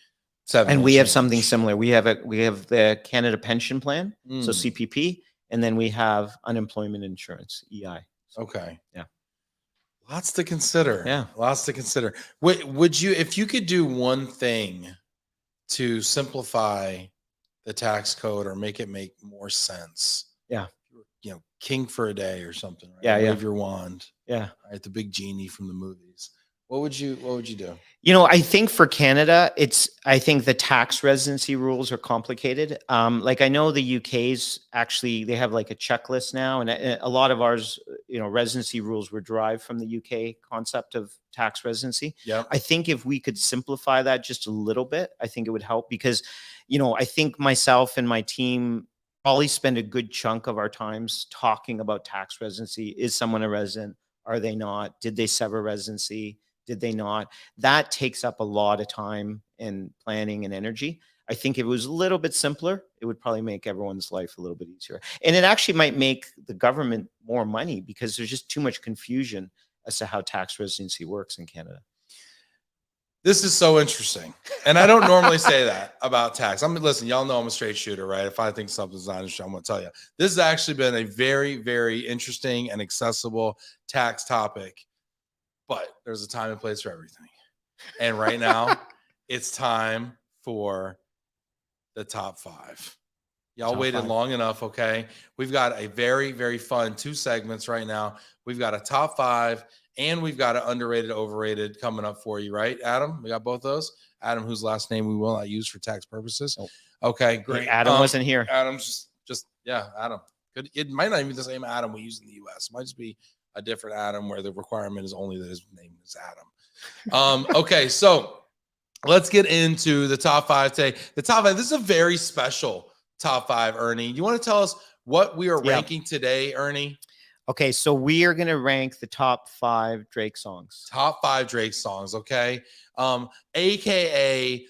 7 And we have something change. similar. We have the Canada Pension Plan, so Mm. CPP, and then we have unemployment insurance, EI. Okay. Yeah. Lots to consider. Yeah. Lots to consider. Would you, if you could do one thing to simplify the tax code or make it make more sense? Yeah. King for a day or something, right? Yeah, Wave your wand. Yeah. Right, the big genie from the movies. What would you do? I think for Canada, I think the tax residency rules are complicated. Like I know the UK's actually, they have like a checklist now, and a lot of ours, residency rules were derived from the UK concept of tax residency. Yeah. I think if we could simplify that just a little bit, I think it would help because, I think myself and my team probably spend a good chunk of our times talking about tax residency. Is someone a resident? Are they not? Did they sever residency? Did they not? That takes up a lot of time and planning and energy. I think if it was a little bit simpler, it would probably make everyone's life a little bit easier. And it actually might make the government more money because there's just too much confusion as to how tax residency works in Canada. This is so interesting. And I don't normally say that about tax. Listen, y'all know I'm a straight shooter, right? If I think something's not interesting, I'm going to tell you. This has actually been a very, very interesting and accessible tax topic. But there's a time and place for everything. And right now, it's time for the top 5. Y'all waited long enough, okay? We've got a very, very fun 2 segments right now. We've got a top 5, and we've got an underrated, overrated coming up for you, right, Adam? We got both those. Adam, whose last name we will not use for tax purposes. Nope. Okay, great. Hey, Adam wasn't here. Adam's Adam. It might not even be the same Adam we use in the U.S. It might just be a different Adam where the requirement is only that his name is Adam. Okay, so let's get into the top 5 today. The top 5, this is a very special top 5, Ernie. You want to tell us what we are ranking today, Ernie? Okay, so we are going to rank the top 5 Drake songs. Top 5 Drake songs, okay? AKA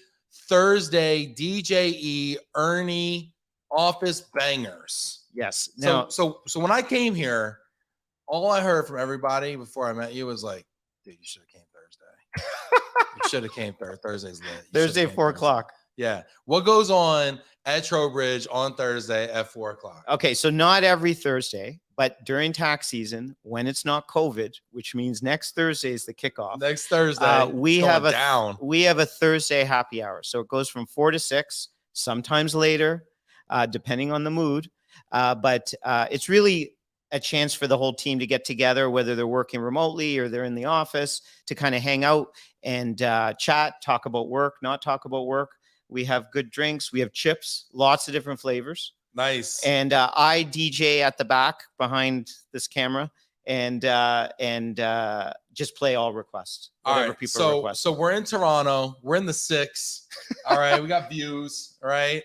Thursday DJE Ernie Office Bangers. Yes. Now, so when I came here, all I heard from everybody before I met you was like, dude, you should have came Thursday. You should have came Thursday's lit. Thursday, 4 o'clock. Yeah. What goes on at Trowbridge on Thursday at 4 o'clock? Okay, so not every Thursday, but during tax season, when it's not COVID, which means next Thursday is the kickoff. Next Thursday, we have a Thursday happy hour. So it goes from 4 to 6, sometimes later, depending on the mood. But it's really a chance for the whole team to get together, whether they're working remotely or they're in the office, to kind of hang out and chat, talk about work, not talk about work. We have good drinks. We have chips, lots of different flavors. Nice. And I DJ at the back behind this camera and just play all requests, whatever people request. So we're in Toronto. We're in the 6. All right. We got views. All right.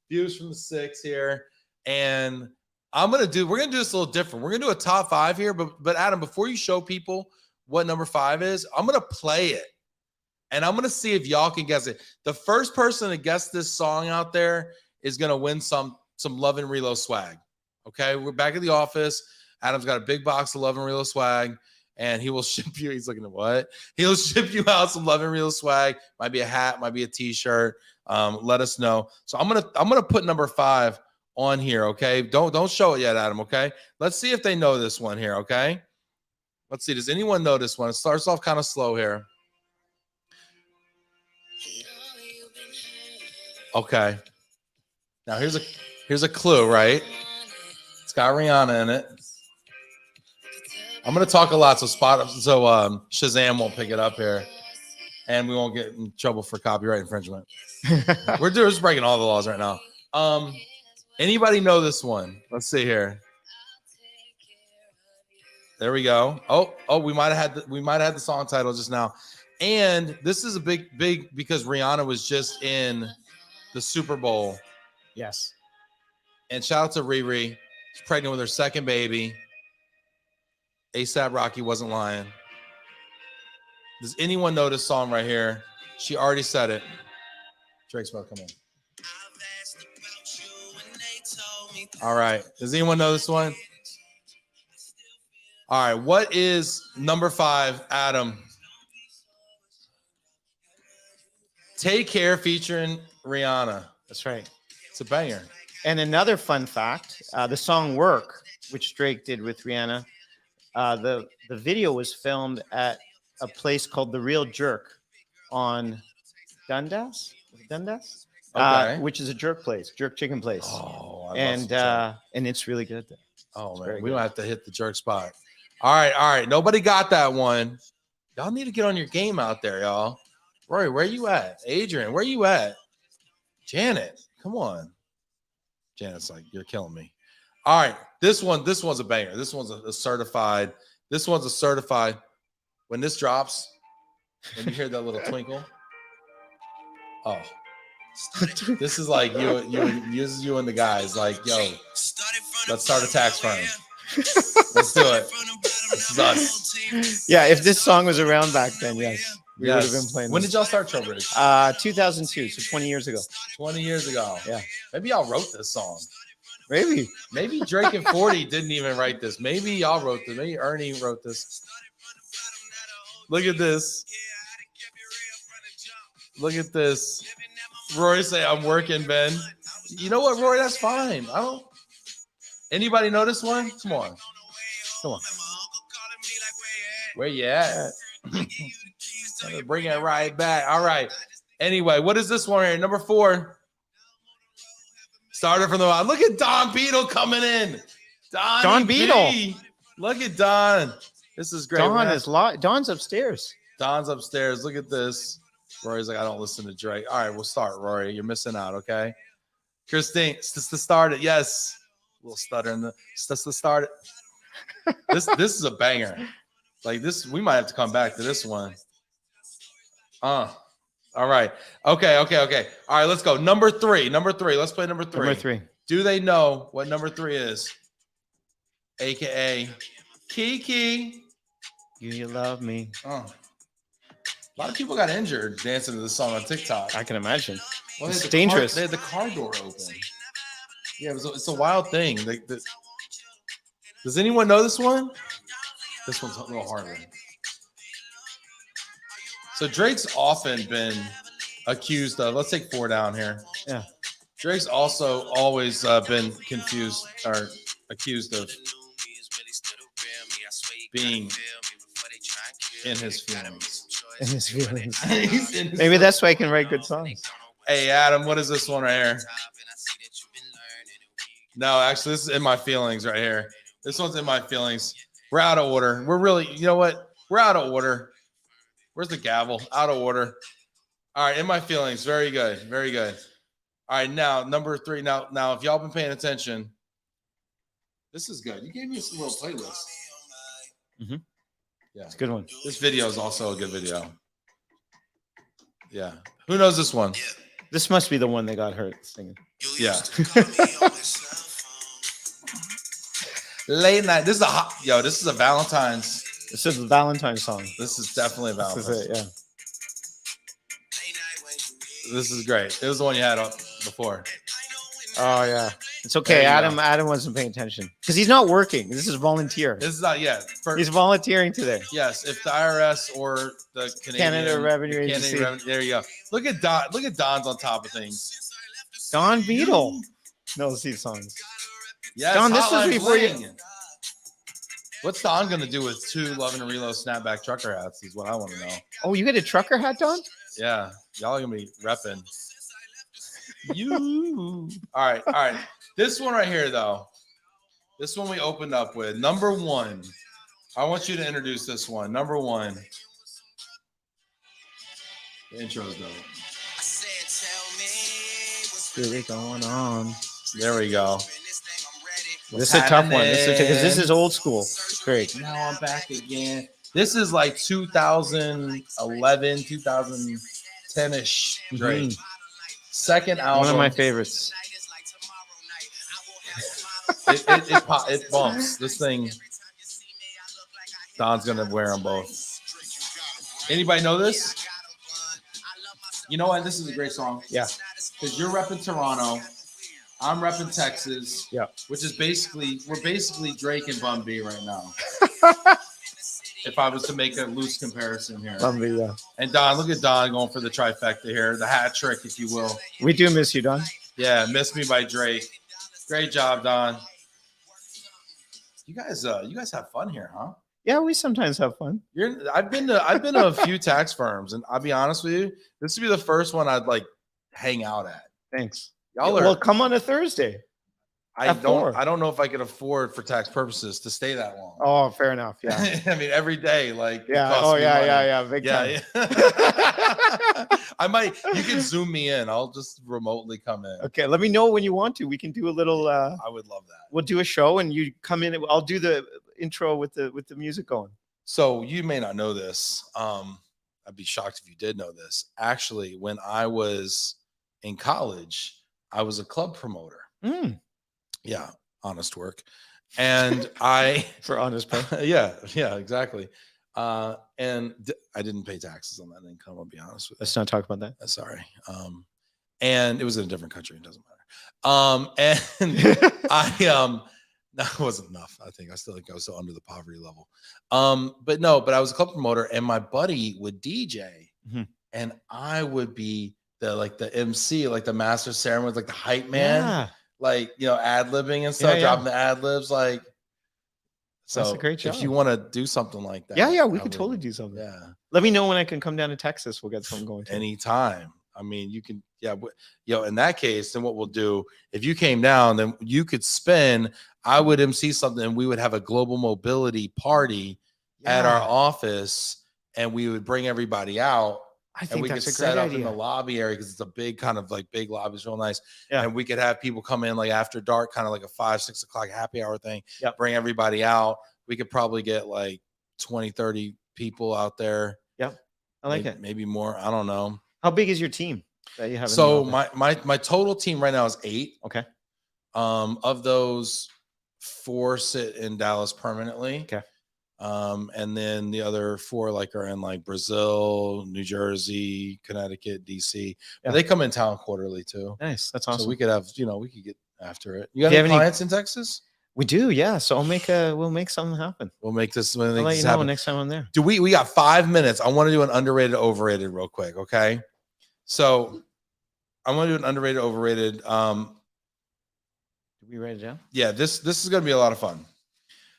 Views from the 6 here. And we're going to do this a little different. We're going to do a top 5 here, but Adam, before you show people what number 5 is, I'm going to play it and I'm going to see if y'all can guess it. The first person to guess this song out there is going to win some Love and Relo swag. Okay. We're back at the office. Adam's got a big box of Love and Relo swag and he will ship you. He's looking at what? He'll ship you out some Love and Relo swag. Might be a hat, might be a t-shirt. Let us know. So I'm going to put number 5 on here, okay? Don't show it yet, Adam, okay? Let's see if they know this one here, okay? Let's see. Does anyone know this one? It starts off kind of slow here. Okay. Now here's a clue, right? It's got Rihanna in it. I'm gonna talk a lot, so Shazam won't pick it up here, and we won't get in trouble for copyright infringement. We're just breaking all the laws right now. Anybody know this one? Let's see here. There we go. Oh, we might have had the song title just now. And this is a big because Rihanna was just in the Super Bowl. Yes. And shout out to Riri. She's pregnant with her second baby. ASAP Rocky wasn't lying. Does anyone know this song right here? She already said it. Drake's about to come in. All right. Does anyone know this one? All right. What is number 5, Adam? Take Care featuring Rihanna. That's right. It's a banger. And another fun fact, the song Work, which Drake did with Rihanna, the video was filmed at a place called The Real Jerk on Dundas? Dundas? Okay. Which is a jerk place, jerk chicken place. Oh, I and love and it's really good there. Oh, man. very We good. don't have to hit the jerk spot. All right. Nobody got that one. Y'all need to get on your game out there, y'all. Rory, where you at? Adrian, where you at? Janet, come on. Janet's like, you're killing me. All right. This one's a banger. This one's a certified. When this drops, when you hear that little twinkle. Oh. This is like you and the guys. Like, yo, let's start a tax firm. Let's do it. This is us. Yeah, if this song was around back then, yes. We would have been playing. When this. did y'all start Trowbridge? 2002, so 20 years ago. 20 years ago. Yeah. Maybe y'all wrote this song. Maybe. Maybe Drake and 40 didn't even write this. Maybe y'all wrote this. Maybe Ernie wrote this. Look at this. Look at this. Roy say, I'm working, Ben. You know what, Roy? That's fine. I don't. Anybody know this one? Come on. Where you at? Bring it right back. All right. Anyway, what is this one here? Number 4. Started from the bottom. Look at Don Beadle coming in. Don Beadle. Look at Don. This is great. Don's upstairs. Don's upstairs. Look at this. Rory's like, I don't listen to Drake. All right, we'll start, Rory. You're missing out, okay? Christine, just to start it. Yes. A little stutter in the just to start it. This is a banger. Like this, we might have to come back to this one. All right. Okay. All right, let's go. Number 3. Let's play number 3. Number 3. Do they know what number 3 is? AKA Kiki. You love me. A lot of people got injured dancing to this song on TikTok. I can imagine. Well, it's dangerous. They had the car door open. Yeah, it's a wild thing. Does anyone know this one? This one's a little harder. So Drake's often been accused of, let's take 4 down here. Yeah. Drake's also always been confused or accused of being in his feelings. In his feelings. Maybe that's why I can write good songs. Hey, Adam, what is this one right here? No, actually, this is In My Feelings right here. This one's In My Feelings. We're out of order. We're really, you know what? We're out of order. Where's the gavel? Out of order. All right, In My Feelings. Very good. Very good. All right, now, number 3. Now, if y'all been paying attention, this is good. You gave me a little playlist. Mm-hmm. Yeah. It's a good one. This video is also a good video. Yeah. Who knows this one? This must be the one that got hurt singing. Yeah. Late night. This is a Valentine's. This is a Valentine's song. This is definitely a Valentine's. This is it, yeah. This is great. It was the one you had up before. Oh yeah. It's okay. Adam wasn't paying attention because he's not working. This is volunteer. This is not yet. He's volunteering today. Yes, if the IRS or the Canada Revenue Agency. There you go. Look at Don. Look at Don's on top of things. Don Beadle knows these songs. Yes, Don, this was before you. What's Don gonna do with 2 Love and Reload snapback trucker hats? Is what I want to know. Oh, you got a trucker hat, Don? Yeah, y'all are gonna be repping. You. All right. This one right here, though. This one we opened up with. Number 1. I want you to introduce this one. Number 1. The intro's dope. What's really going on? There we go. This is a tough one. Because this is old school. It's great. Now I'm back again. This is like 2011, 2010-ish Drake. Mm-hmm. Second album. One of my favorites. It bumps. This thing. Don's gonna wear them both. Anybody know this? You know what? This is a great song. Yeah. Because you're repping Toronto. I'm repping Texas. Yeah. Which is we're basically Drake and Bun B right now. If I was to make a loose comparison here. Bumby, yeah. And Don, look at Don going for the trifecta here, the hat trick, if you will. We do miss you, Don. Yeah, Miss Me by Drake. Great job, Don. You guys have fun here, huh? Yeah, we sometimes have fun. I've been to a few tax firms, and I'll be honest with you, this would be the first one I'd like hang out at. Thanks. Y'all are. Well, come on a Thursday. I don't know if I could afford for tax purposes to stay that long. Oh, fair enough. Yeah. I mean, every day, like Yeah. Oh, yeah. Big time. Yeah. I might. You can Zoom me in. I'll just remotely come in. Okay. Let me know when you want to. We can do a little. I would love that. We'll do a show, and you come in. I'll do the intro with the music going. So you may not know this. I'd be shocked if you did know this. Actually, when I was in college, I was a club promoter. Yeah, honest work. And for honest pay. yeah, exactly. And I didn't pay taxes on that income, I'll be honest with you. Let's not talk about that. Sorry. And it was in a different country, it doesn't matter. And that wasn't enough. I think I was still under the poverty level. But I was a club promoter, and my buddy would DJ, and I would be the MC, like the master of ceremonies, like the hype man. Yeah. Like, ad-libbing and stuff, dropping the ad-libs, like. So that's a great job. If you want to do something like that. Yeah, we could totally do something. Yeah. Let me know when I can come down to Texas. We'll get something going. Anytime. I mean, you can, in that case, then what we'll do, if you came down, then you could spin, I would MC something, and we would have a global mobility party at our office, and we would bring everybody out. I think we that's could a great set up idea. in the lobby area, because it's a big big lobby. It's real nice. Yeah. And we could have people come in like after dark, kind of like a 5-6 o'clock happy hour thing. Yep. Bring everybody out. We could probably get like 20-30 people out there. Yep. I like it. Maybe more. I don't know. How big is your team that you have? So my total team right now is 8. Okay. Of those, 4 sit in Dallas permanently. Okay. And then the other 4 are in Brazil, New Jersey, Connecticut, DC. But they come in town quarterly too. Nice. That's awesome. So we could have, we could get after it. You got any clients in Texas? We do, yeah. So we'll make something happen. We'll make this. I'll let you know next time I'm there. We got 5 minutes. I want to do an underrated, overrated real quick. Okay. So I want to do an underrated, overrated. Did we write it down? Yeah, this is going to be a lot of fun.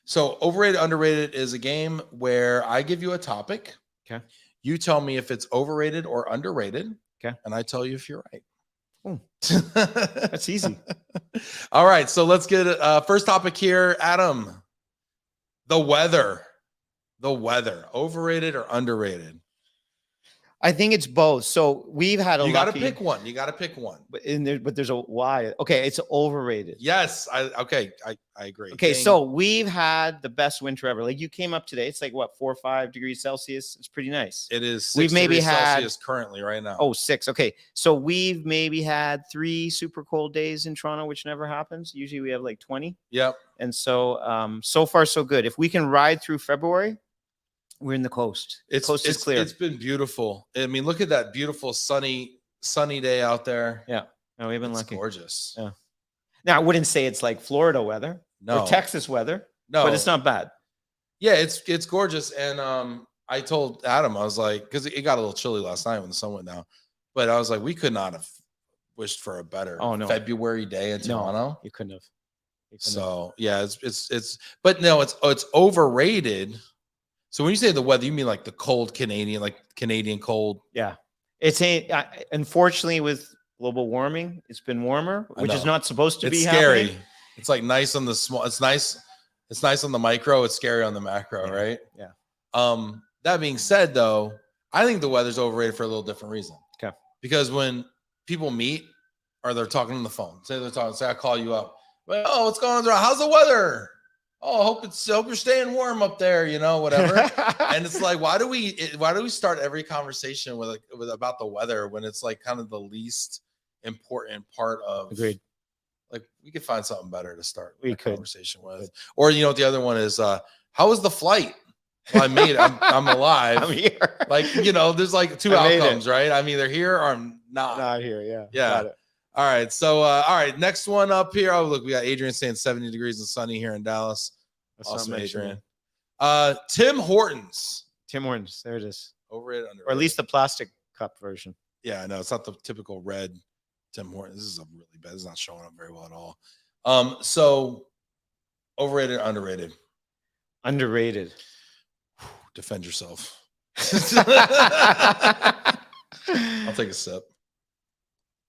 So overrated, underrated is a game where I give you a topic. Okay. You tell me if it's overrated or underrated. Okay. And I tell you if you're right. Oh, that's easy. All right. So let's get first topic here. Adam, the weather. Overrated or underrated? I think it's both. So we've had You got to pick one. But there's a why. Okay, it's overrated. Yes, I agree. Okay, so we've had the best winter ever. Like you came up today, it's like what, 4 or 5 degrees Celsius. It's pretty nice. It is. We've maybe had Celsius currently right now. Oh, 6. Okay, so we've maybe had 3 super cold days in Toronto, which never happens. Usually we have like 20. Yep. And so so far so good. If we can ride through February, we're in the coast. The coast is clear. It's been beautiful. I mean, look at that beautiful sunny day out there. Yeah. No, we've been lucky. Gorgeous. Yeah. Now, I wouldn't say it's like Florida weather or Texas weather. No, but it's not bad. Yeah, it's gorgeous. And I told Adam, I was like, because it got a little chilly last night when the sun went down, but I was like, we could not have wished for a better February day in Toronto. No, you couldn't have. Yeah, but no, it's overrated. So when you say the weather, you mean like the cold Canadian, like Canadian cold? Yeah. It's unfortunately with global warming, it's been warmer, which is not supposed to be scary. Happening. It's like nice on the small. It's nice on the micro. It's scary on the macro, right? Yeah. That being said, though, I think the weather's overrated for a little different reason. Okay. Because when people meet or they're talking on the phone, say I call you up. Well, oh, what's going on? How's the weather? Oh, hope you're staying warm up there, whatever. And it's like, why do we start every conversation with about the weather when it's like kind of the least important part of? Agreed. Like we could find something better to start a conversation with. Or the other one is how was the flight? Well, I made it. I'm alive. I'm here. Like, there's like 2 outcomes, right? I'm either here or I'm not. Not here, yeah. Yeah. All right. So, all right. Next one up here. Oh, look, we got Adrian saying 70 degrees and sunny here in Dallas. That's Awesome, not Adrian. mentioned. Tim Hortons. Tim Hortons. There it is. Overrated, underrated. Or at least the plastic cup version. Yeah, no, it's not the typical red Tim Hortons. This is a really bad. It's not showing up very well at all. So overrated, underrated. Underrated. Defend yourself. I'll take a sip.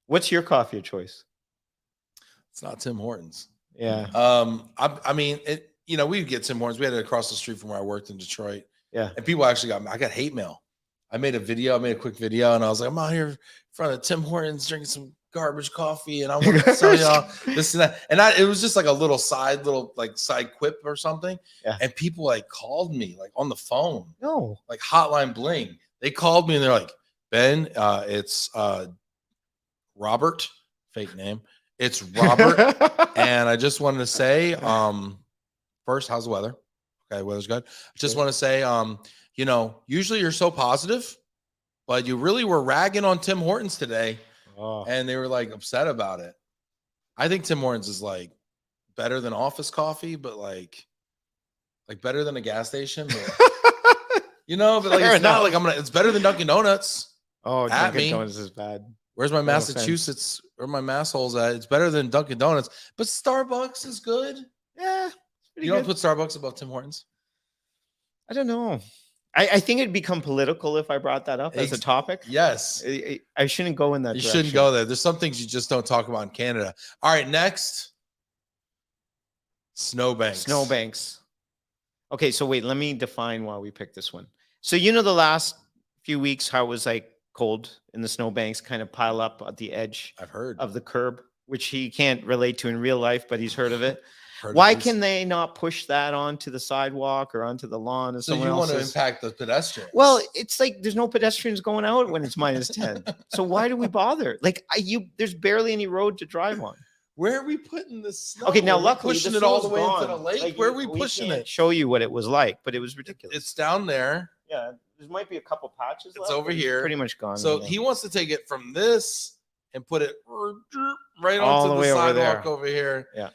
What's your coffee of choice? It's not Tim Hortons. Yeah. I mean, it. You know, we get Tim Hortons. We had it across the street from where I worked in Detroit. Yeah. And people actually I got hate mail. I made a quick video, and I was like, I'm out here in front of Tim Hortons drinking some garbage coffee, and I want to tell y'all this and that. And it was just like a little side quip or something. Yeah. And people like called me like on the phone. No. Like hotline bling. They called me and they're like, Ben, it's Robert, fake name. It's Robert. And I just wanted to say, first, how's the weather? Okay, weather's good. I just want to say, you know, usually you're so positive, but you really were ragging on Tim Hortons today. Oh. And they were like upset about it. I think Tim Hortons is like better than office coffee, but like better than a gas station. But, you know, but like it's not like it's better than Dunkin' Donuts. Oh, Dunkin' Donuts is bad. Where's my Massachusetts? Where my massholes at? It's better than Dunkin' Donuts, but Starbucks is good. Yeah. You don't put Starbucks above Tim Hortons? I don't know. I think it'd become political if I brought that up as a topic. Yes. I shouldn't go in that direction. You shouldn't go there. There's some things you just don't talk about in Canada. All right, next. Snowbanks. Snowbanks. Okay, so wait, let me define why we picked this one. So you know the last few weeks how it was like cold in the snowbanks kind of pile up at the edge I've heard of the curb, which he can't relate to in real life, but he's heard of it. Why can they not push that onto the sidewalk or onto the lawn? Or so you want to impact the pedestrians? Well, it's like there's no pedestrians going out when it's -10. So why do we bother? Like there's barely any road to drive on. Where are we putting the snow? Okay, now luckily pushing it all the way into the lake. Like, where are we pushing it? Show you what it was like, but it was ridiculous. It's down there. Yeah, there might be a couple patches. It's over here. Pretty much gone. So he wants to take it from this and put it right onto the sidewalk over here. Yeah.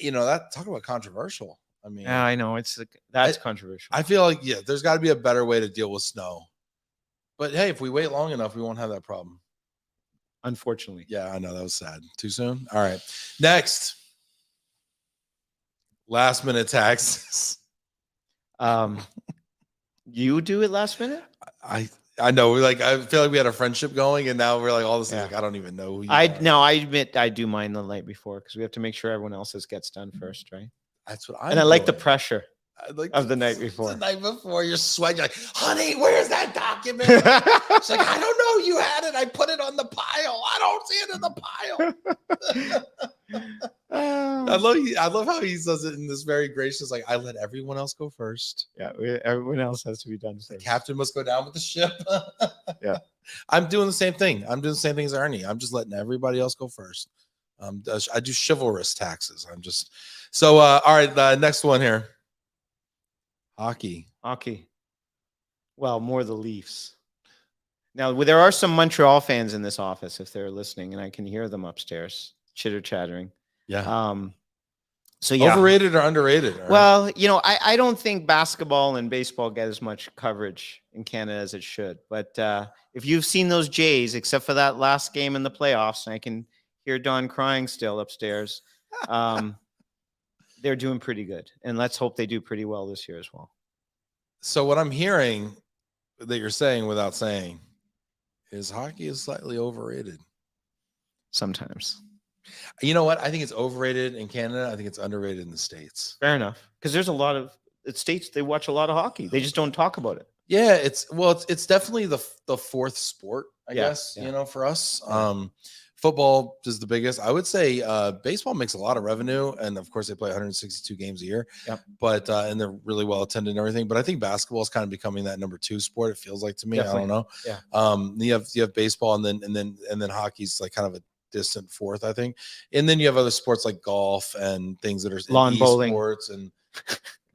You know, that talk about controversial. I mean, yeah, I know that's controversial. I feel like there's got to be a better way to deal with snow. But hey, if we wait long enough, we won't have that problem. Unfortunately. Yeah, I know that was sad. Too soon. All right, next. Last minute taxes. You do it last minute? I know. I feel like we had a friendship going, and now we're like all this. Like, I don't even know who you are. No, I admit I do mine the night before because we have to make sure everyone else's gets done first, right? That's what I like the pressure of the night before. The night before, you're sweating. You're like, honey, where's that document? She's like, I don't know. You had it. I put it on the pile. I don't see it in the pile. I love how he says it in this very gracious, like, I let everyone else go first. Yeah, everyone else has to be done first. The captain must go down with the ship. Yeah. I'm doing the same thing. I'm doing the same thing as Ernie. I'm just letting everybody else go first. I do chivalrous taxes. All right, the next one here. Hockey. Well, more the Leafs. Now, there are some Montreal fans in this office if they're listening, and I can hear them upstairs chitter-chattering. Yeah. So yeah. Overrated or underrated? Or? Well, you know, I don't think basketball and baseball get as much coverage in Canada as it should. But if you've seen those Jays, except for that last game in the playoffs, and I can hear Don crying still upstairs, they're doing pretty good. And let's hope they do pretty well this year as well. So what I'm hearing that you're saying without saying is hockey is slightly overrated. Sometimes. You know what? I think it's overrated in Canada. I think it's underrated in the States. Fair enough. Because there's a lot of States, they watch a lot of hockey. They just don't talk about it. Yeah, it's definitely the fourth sport, I guess, you know, for us. Football is the biggest. I would say baseball makes a lot of revenue, and of course they play 162 games a year. Yep. But and they're really well attended and everything. But I think basketball is kind of becoming that number 2 sport. It feels like to me. Definitely. I don't know. Yeah. You have baseball, and then hockey's like kind of a distant fourth, I think. And then you have other sports like golf and things that are lawn bowling sports and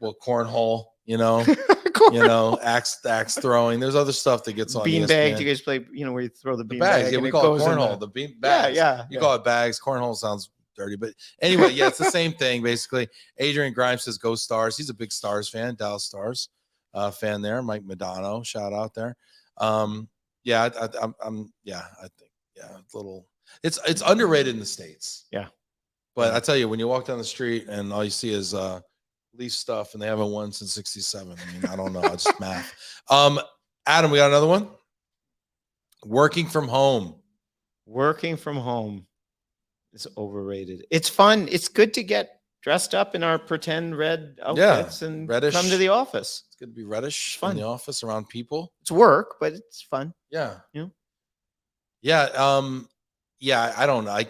cornhole. You know, you know, axe throwing. There's other stuff that gets on Beanbag. ESPN. Do you guys play? You know, where you throw the The beanbag? bags, yeah, and we it call it goes in cornhole. The bean Yeah, bags. yeah. You call it bags. Cornhole sounds dirty, but anyway, yeah, it's the same thing basically. Adrian Grimes says go Stars. He's a big Stars fan, Dallas Stars fan there. Mike Madonna, shout out there. Yeah, I think it's a little. It's underrated in the States. Yeah. But I tell you, when you walk down the street and all you see is Leaf stuff, and they haven't won since '67. I mean, I don't know. It's just math. Adam, we got another one. Working from home. Working from home is overrated. It's fun. It's good to get dressed up in our pretend red outfits and reddish. come to the office. It's good to be reddish Fun. in the office around people. It's work, but it's fun. Yeah. Yeah. Yeah. Yeah. I don't know. I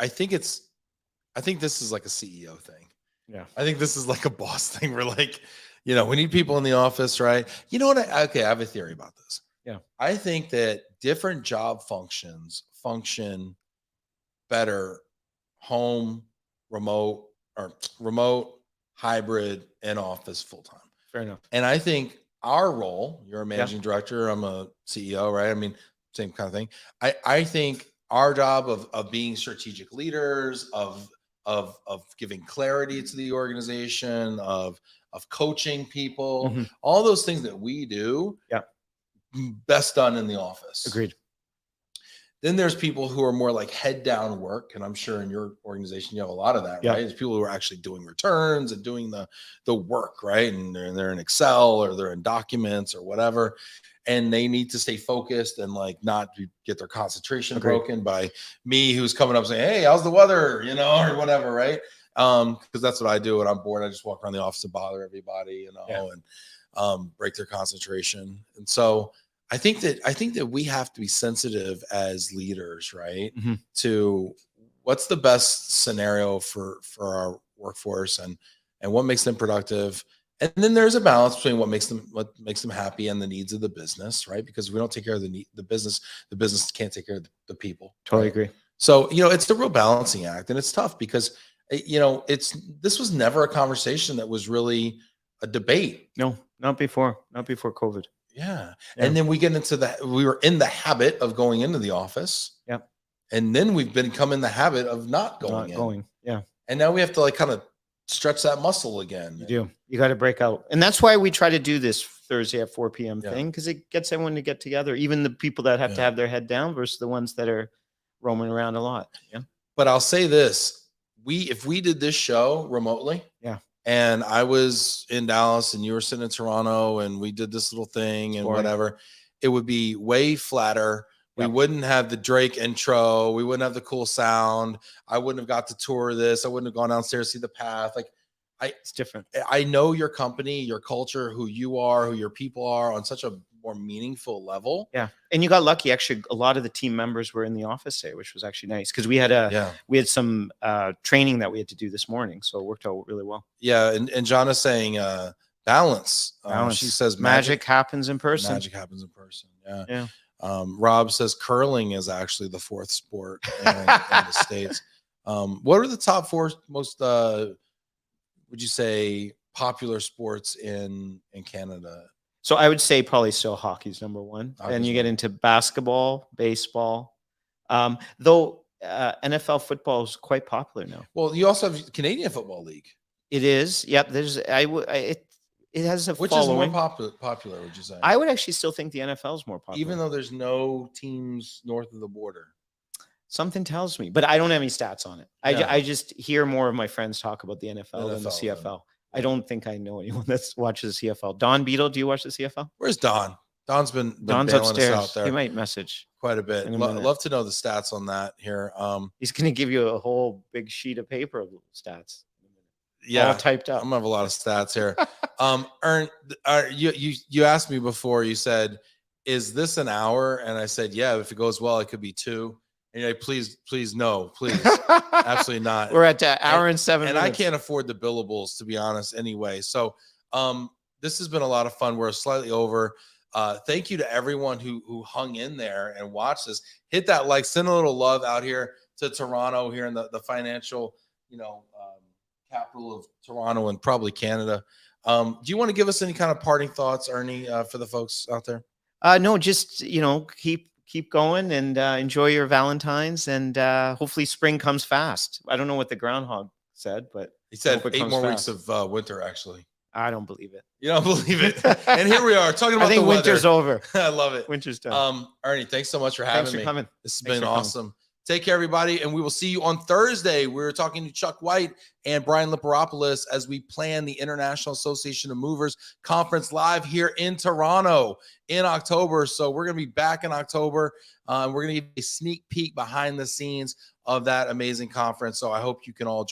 think this is like a CEO thing. Yeah. I think this is like a boss thing. We're like, you know, we need people in the office, right? You know what? I have a theory about this. Yeah. I think that different job functions function better home, remote, hybrid, and office full time. Fair enough. And I think our role, you're a managing director, I'm a CEO, right? I mean, same kind of thing. I think our job of being strategic leaders, of giving clarity to the organization, of coaching people, all those things that we do, best done in the office. Agreed. Then there's people who are more like head down work, and I'm sure in your organization you have a lot of that, right? There's people who are actually doing returns and doing the work, right? And they're in Excel or they're in documents or whatever, and they need to stay focused and like not get their concentration broken by me who's coming up saying, "Hey, how's the weather?" You know, or whatever, right? Because that's what I do when I'm bored. I just walk around the office and bother everybody, you know, and break their concentration. And so I think that we have to be sensitive as leaders, right? To what's the best scenario for our workforce and what makes them productive. And then there's a balance between what makes them happy and the needs of the business, right? Because if we don't take care of the business can't take care of the people. Totally agree. So, you know, it's a real balancing act, and it's tough because, you know, this was never a conversation that was really a debate. No, not before COVID. Yeah. And then we get into we were in the habit of going into the office. Yeah. And then we've become in the habit of not going. Yeah. And now we have to like kind of stretch that muscle again. You do. You got to break out. And that's why we try to do this Thursday at 4 p.m. thing, because it gets everyone to get together, even the people that have to have their head down versus the ones that are roaming around a lot. Yeah. But I'll say this, if we did this show remotely, and I was in Dallas and you were sitting in Toronto and we did this little thing and whatever, it would be way flatter. We wouldn't have the Drake intro. We wouldn't have the cool sound. I wouldn't have got to tour this. I wouldn't have gone downstairs to see the path. Like it's different. I know your company, your culture, who you are, who your people are on such a more meaningful level. Yeah. And you got lucky. Actually, a lot of the team members were in the office today, which was actually nice because we had some training that we had to do this morning. So it worked out really well. Yeah. And John is saying balance. She says magic happens in person. Magic happens in person. Yeah. Yeah. Rob says curling is actually the fourth sport in the States. What are the top four most, would you say, popular sports in Canada? So I would say probably still hockey's number one. Then you get into basketball, baseball. Though NFL football is quite popular now. Well, you also have Canadian Football League. It is. Yep. It has a Which following. is more popular, would you say? I would actually still think the NFL is more popular. Even though there's no teams north of the border. Something tells me, but I don't have any stats on it. I just hear more of my friends talk about the NFL than the CFL. I don't think I know anyone that watches the CFL. Don Beadle, do you watch the CFL? Where's Don? Don's been Don's bailing upstairs. us out there. He might message quite a bit. Love to know the stats on that here. He's going to give you a whole big sheet of paper of stats. Yeah, all typed up. I'm gonna have a lot of stats here. Ern, you asked me before. You said, "Is this an hour?" And I said, "Yeah. If it goes well, it could be 2." And you're like, please, no, please, absolutely not. We're at an hour and 7 minutes. And I can't afford the billables, to be honest, anyway. So this has been a lot of fun. We're slightly over. Thank you to everyone who hung in there and watched this. Hit that like, send a little love out here to Toronto, here in the financial, capital of Toronto and probably Canada. Do you want to give us any kind of parting thoughts, Ernie, for the folks out there? No, just, keep going and enjoy your Valentine's, and hopefully spring comes fast. I don't know what the groundhog said, but He I said hope it 8 comes more fast. weeks of winter, actually. I don't believe it. You don't believe it. And here we are talking about I think the winter's weather. over. I love it. Winter's done. Ernie, thanks so much for Thanks having for me. coming. This has Thanks been for coming. awesome. Take care, everybody, and we will see you on Thursday. We're talking to Chuck White and Brian Liparopoulos as we plan the International Association of Movers Conference live here in Toronto in October. So we're going to be back in October. We're going to give a sneak peek behind the scenes of that amazing conference. So I hope you can all join.